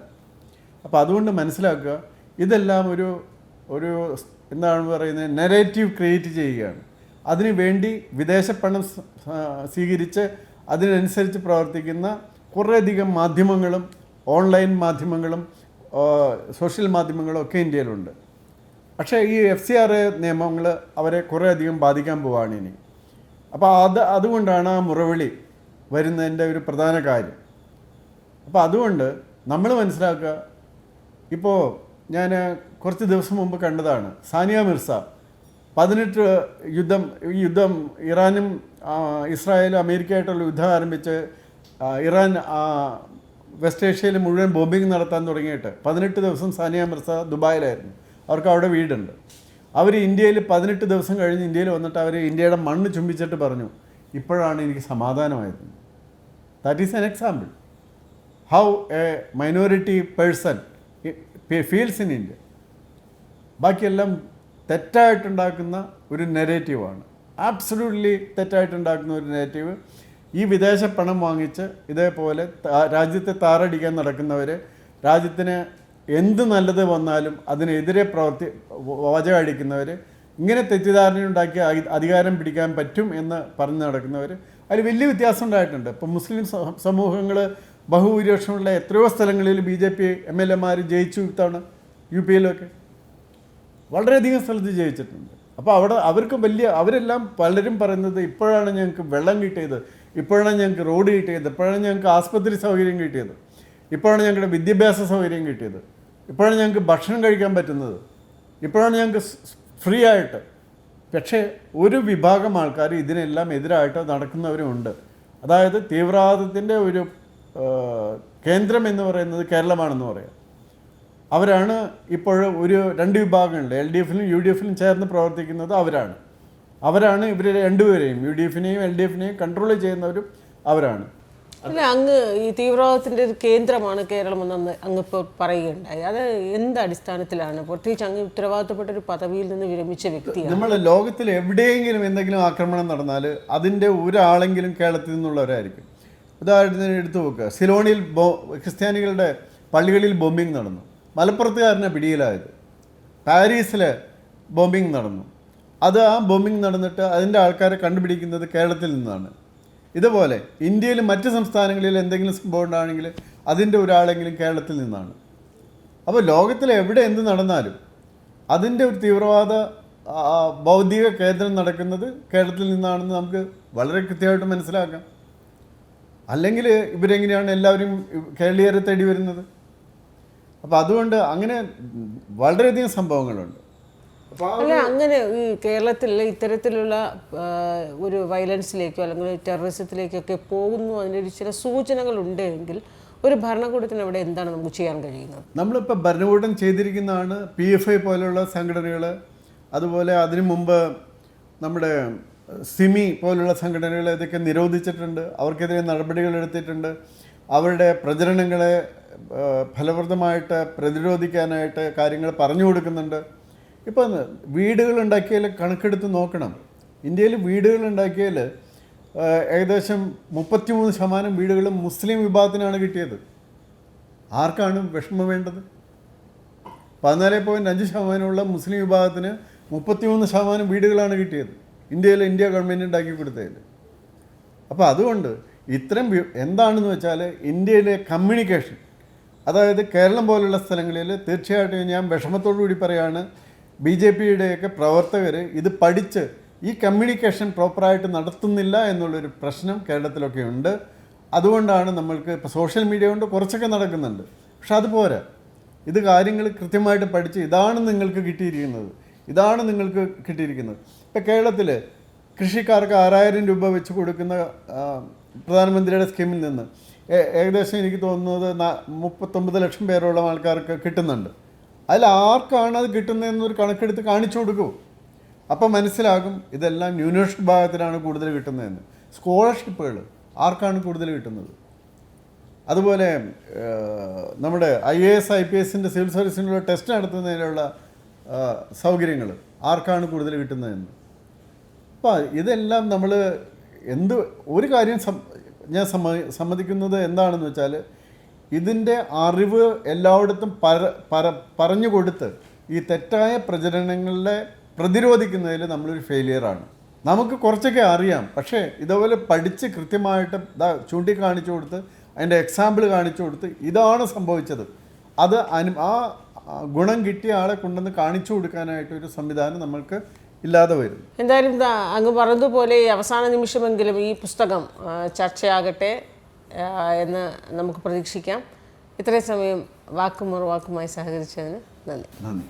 അപ്പോൾ അതുകൊണ്ട് മനസ്സിലാക്കുക, ഇതെല്ലാം ഒരു എന്താണ് പറയുന്നത്, നെറേറ്റീവ് ക്രിയേറ്റ് ചെയ്യുകയാണ്. അതിനു വേണ്ടി വിദേശ പണം സ്വീകരിച്ച് അതിനനുസരിച്ച് പ്രവർത്തിക്കുന്ന കുറേയധികം മാധ്യമങ്ങളും ഓൺലൈൻ മാധ്യമങ്ങളും സോഷ്യൽ മാധ്യമങ്ങളും ഒക്കെ ഇന്ത്യയിലുണ്ട്. പക്ഷേ ഈ FCRA നിയമങ്ങൾ അവരെ കുറേയധികം ബാധിക്കാൻ പോവുകയാണ് ഇനി. അപ്പോൾ അതുകൊണ്ടാണ് ആ മുറവിളി വരുന്നതിൻ്റെ ഒരു പ്രധാന കാര്യം. അപ്പോൾ അതുകൊണ്ട് നമ്മൾ മനസ്സിലാക്കുക, ഇപ്പോൾ ഞാൻ കുറച്ച് ദിവസം മുമ്പ് കണ്ടതാണ്, സാനിയ മിർസ 18 യുദ്ധം ഇറാനും ഇസ്രായേലും അമേരിക്കയായിട്ടുള്ള യുദ്ധം ആരംഭിച്ച് ഇറാൻ വെസ്റ്റ് ഏഷ്യയിൽ മുഴുവൻ ബോംബിങ് നടത്താൻ തുടങ്ങിയിട്ട് 18 ദിവസം സാനിയ മിർസ ദുബായിലായിരുന്നു. അവർക്ക് അവിടെ വീടുണ്ട്. അവർ ഇന്ത്യയിൽ 18 ദിവസം കഴിഞ്ഞ് ഇന്ത്യയിൽ വന്നിട്ട് അവർ ഇന്ത്യയുടെ മണ്ണ് ചുംബിച്ചിട്ട് പറഞ്ഞു, ഇപ്പോഴാണ് എനിക്ക് സമാധാനമായത്. That is an example how a minority person feels in India. ബാക്കിയെല്ലാം തെറ്റായിട്ടുണ്ടാക്കുന്ന ഒരു നെറേറ്റീവാണ്, ആബ്സല്യൂട്ട്ലി തെറ്റായിട്ടുണ്ടാക്കുന്ന ഒരു നെറേറ്റീവ്. ഈ വിദേശ പണം വാങ്ങിച്ച് ഇതേപോലെ രാജ്യത്തെ താറടിക്കാൻ നടക്കുന്നവർ, രാജ്യത്തിന് എന്ത് നല്ലത് വന്നാലും അതിനെതിരെ വാചകം അടിക്കുന്നവർ, ഇങ്ങനെ തെറ്റിദ്ധാരണയുണ്ടാക്കി അധികാരം പിടിക്കാൻ പറ്റും എന്ന് പറഞ്ഞ് നടക്കുന്നവർ, അതിൽ വലിയ വ്യത്യാസം ഉണ്ടായിട്ടുണ്ട്. ഇപ്പോൾ മുസ്ലിം സമൂഹങ്ങൾ ബഹുഭൂരിപക്ഷമുള്ള എത്രയോ സ്ഥലങ്ങളിൽ BJP MLA ജയിച്ചു ഇത്തവണ. UP യിലൊക്കെ വളരെയധികം സ്ഥലത്ത് ജയിച്ചിട്ടുണ്ട്. അപ്പോൾ അവരെല്ലാം പലരും പറയുന്നത്, ഇപ്പോഴാണ് ഞങ്ങൾക്ക് വെള്ളം കിട്ടിയത്, ഇപ്പോഴാണ് ഞങ്ങൾക്ക് റോഡ് കിട്ടിയത്, ഇപ്പോഴാണ് ഞങ്ങൾക്ക് ആസ്പത്രി സൗകര്യം കിട്ടിയത്, ഇപ്പോഴാണ് ഞങ്ങളുടെ വിദ്യാഭ്യാസ സൗകര്യം കിട്ടിയത്, ഇപ്പോഴാണ് ഞങ്ങൾക്ക് ഭക്ഷണം കഴിക്കാൻ പറ്റുന്നത്, ഇപ്പോഴാണ് ഞങ്ങൾക്ക് ഫ്രീ ആയിട്ട്. പക്ഷേ ഒരു വിഭാഗം ആൾക്കാർ ഇതിനെല്ലാം എതിരായിട്ട് നടക്കുന്നവരുമുണ്ട്. അതായത് തീവ്രവാദത്തിൻ്റെ ഒരു കേന്ദ്രം എന്ന് പറയുന്നത് കേരളമാണെന്ന് പറയാം. അവരാണ് ഇപ്പോൾ രണ്ട് വിഭാഗങ്ങളുണ്ട്, LDFലും UDFലും ചേർന്ന് പ്രവർത്തിക്കുന്നത് അവരാണ് ഇവർ രണ്ടുപേരെയും, UDFനെയും LDFനെയും കൺട്രോൾ ചെയ്യുന്നവരും അവരാണ്. അല്ല, അങ്ങ് ഈ തീവ്രവാദത്തിൻ്റെ ഒരു കേന്ദ്രമാണ് കേരളം എന്ന് അങ്ങ് ഇപ്പോൾ പറയുകയുണ്ടായി. അത് എന്ത് അടിസ്ഥാനത്തിലാണ്? പ്രത്യേകിച്ച് അങ്ങ് ഉത്തരവാദിത്തപ്പെട്ട ഒരു പദവിയിൽ നിന്ന് വിരമിച്ച വ്യക്തിയാണ്. നമ്മൾ ലോകത്തിൽ എവിടെയെങ്കിലും എന്തെങ്കിലും ആക്രമണം നടന്നാൽ അതിൻ്റെ ഒരാളെങ്കിലും കേരളത്തിൽ നിന്നുള്ളവരായിരിക്കും. ഉദാഹരണത്തിന് എടുത്തു നോക്കുക, സിലോണിൽ ക്രിസ്ത്യാനികളുടെ പള്ളികളിൽ ബോംബിംഗ് നടന്നു, മലപ്പുറത്തുകാരനെ പിടിയിലായത്. പാരീസിൽ ബോംബിംഗ് നടന്നു, ആ ബോംബിംഗ് നടന്നിട്ട് അതിൻ്റെ ആൾക്കാരെ കണ്ടുപിടിക്കുന്നത് കേരളത്തിൽ നിന്നാണ്. ഇതുപോലെ ഇന്ത്യയിൽ മറ്റ് സംസ്ഥാനങ്ങളിൽ എന്തെങ്കിലും സംഭവം ഉണ്ടാണെങ്കിൽ അതിൻ്റെ ഒരാളെങ്കിലും കേരളത്തിൽ നിന്നാണ്. അപ്പോൾ ലോകത്തിൽ എവിടെ എന്ത് നടന്നാലും അതിൻ്റെ ഒരു തീവ്രവാദ ബൗദ്ധിക കേന്ദ്രം നടക്കുന്നത് കേരളത്തിൽ നിന്നാണെന്ന് നമുക്ക് വളരെ കൃത്യമായിട്ട് മനസ്സിലാക്കാം. അല്ലെങ്കിൽ ഇവരെങ്ങനെയാണ് എല്ലാവരും കേരളീയരെ തേടി വരുന്നത്? അപ്പോൾ അതുകൊണ്ട് അങ്ങനെ വളരെയധികം സംഭവങ്ങളുണ്ട്. അല്ല, അങ്ങനെ ഈ കേരളത്തിൽ ഇത്തരത്തിലുള്ള ഒരു വയലൻസിലേക്കോ അല്ലെങ്കിൽ ടെററിസത്തിലേക്കൊക്കെ പോകുന്നു, അതിനൊരു ചില സൂചനകളുണ്ട് എങ്കിൽ ഒരു ഭരണകൂടത്തിന് അവിടെ എന്താണ് നമുക്ക് ചെയ്യാൻ കഴിയുന്നത്? നമ്മളിപ്പോൾ ഭരണകൂടം ചെയ്തിരിക്കുന്നതാണ് PFI പോലുള്ള സംഘടനകൾ, അതുപോലെ അതിനു മുമ്പ് നമ്മുടെ സിമി പോലുള്ള സംഘടനകൾ ഇതൊക്കെ നിരോധിച്ചിട്ടുണ്ട്, അവർക്കെതിരെ നടപടികൾ എടുത്തിട്ടുണ്ട്, അവരുടെ പ്രചരണങ്ങളെ ഫലപ്രദമായിട്ട് പ്രതിരോധിക്കാനായിട്ട് കാര്യങ്ങൾ പറഞ്ഞു കൊടുക്കുന്നുണ്ട്. ഇപ്പം വീടുകളുണ്ടാക്കിയാൽ കണക്കെടുത്ത് നോക്കണം. ഇന്ത്യയിൽ വീടുകളുണ്ടാക്കിയാൽ ഏകദേശം 33% വീടുകളും മുസ്ലിം വിഭാഗത്തിനാണ് കിട്ടിയത്. ആർക്കാണ് വിഷമം വേണ്ടത്? 14.5% മുസ്ലിം വിഭാഗത്തിന് 33% വീടുകളാണ് കിട്ടിയത് ഇന്ത്യ ഗവൺമെൻറ് ഉണ്ടാക്കി കൊടുത്തതിൽ. അപ്പോൾ അതുകൊണ്ട് ഇത്തരം എന്താണെന്ന് വെച്ചാൽ ഇന്ത്യയിലെ കമ്മ്യൂണിക്കേഷൻ, അതായത് കേരളം പോലുള്ള സ്ഥലങ്ങളിൽ തീർച്ചയായിട്ടും ഞാൻ വിഷമത്തോടു കൂടി പറയുകയാണ്, BJPയുടെയൊക്കെ പ്രവർത്തകർ ഇത് പഠിച്ച് ഈ കമ്മ്യൂണിക്കേഷൻ പ്രോപ്പറായിട്ട് നടത്തുന്നില്ല എന്നുള്ളൊരു പ്രശ്നം കേരളത്തിലൊക്കെ ഉണ്ട്. അതുകൊണ്ടാണ് നമ്മൾക്ക് ഇപ്പോൾ സോഷ്യൽ മീഡിയ കൊണ്ട് കുറച്ചൊക്കെ നടക്കുന്നുണ്ട്, പക്ഷെ അതുപോരാ. ഇത് കാര്യങ്ങൾ കൃത്യമായിട്ട് പഠിച്ച് ഇതാണ് നിങ്ങൾക്ക് കിട്ടിയിരിക്കുന്നത്. ഇപ്പോൾ കേരളത്തിൽ കൃഷിക്കാർക്ക് 6000 രൂപ വെച്ച് കൊടുക്കുന്ന പ്രധാനമന്ത്രിയുടെ സ്കീമിൽ നിന്ന് ഏകദേശം എനിക്ക് തോന്നുന്നത് 39 ലക്ഷം പേരോളം ആൾക്കാർക്ക് കിട്ടുന്നുണ്ട്. അതിൽ ആർക്കാണ് അത് കിട്ടുന്നതെന്നൊരു കണക്കെടുത്ത് കാണിച്ചു കൊടുക്കൂ. അപ്പം മനസ്സിലാകും ഇതെല്ലാം ന്യൂനപക്ഷ വിഭാഗത്തിനാണ് കൂടുതൽ കിട്ടുന്നതെന്ന്. സ്കോളർഷിപ്പുകൾ ആർക്കാണ് കൂടുതൽ കിട്ടുന്നത്? അതുപോലെ നമ്മുടെ IAS IPS സിവിൽ സർവീസിനുള്ള ടെസ്റ്റ് നടത്തുന്നതിനുള്ള സൗകര്യങ്ങൾ ആർക്കാണ് കൂടുതൽ കിട്ടുന്നതെന്ന്. അപ്പോൾ ഇതെല്ലാം നമ്മൾ ഒരു കാര്യം ഞാൻ സമ്മതിക്കുന്നത് എന്താണെന്ന് വെച്ചാൽ ഇതിൻ്റെ അറിവ് എല്ലായിടത്തും പറഞ്ഞു കൊടുത്ത് ഈ തെറ്റായ പ്രചരണങ്ങളെ പ്രതിരോധിക്കുന്നതിൽ നമ്മളൊരു ഫെയിലിയറാണ്. നമുക്ക് കുറച്ചൊക്കെ അറിയാം, പക്ഷേ ഇതുപോലെ പഠിച്ച് കൃത്യമായിട്ട് ചൂണ്ടിക്കാണിച്ചു കൊടുത്ത് അതിൻ്റെ എക്സാമ്പിൾ കാണിച്ചു കൊടുത്ത് ഇതാണ് സംഭവിച്ചത്, അത് ആ ഗുണം കിട്ടിയ ആളെ കൊണ്ടുവന്ന് കാണിച്ചു കൊടുക്കാനായിട്ടൊരു സംവിധാനം നമ്മൾക്ക് ഇല്ലാതെ വരും. എന്തായാലും അങ്ങ് പറഞ്ഞതുപോലെ ഈ അവസാന നിമിഷമെങ്കിലും ഈ പുസ്തകം ചർച്ചയാകട്ടെ എന്ന് നമുക്ക് പ്രതീക്ഷിക്കാം. ഇത്രയും സമയം വാക്കുമായി സഹകരിച്ചതിന് നന്ദി.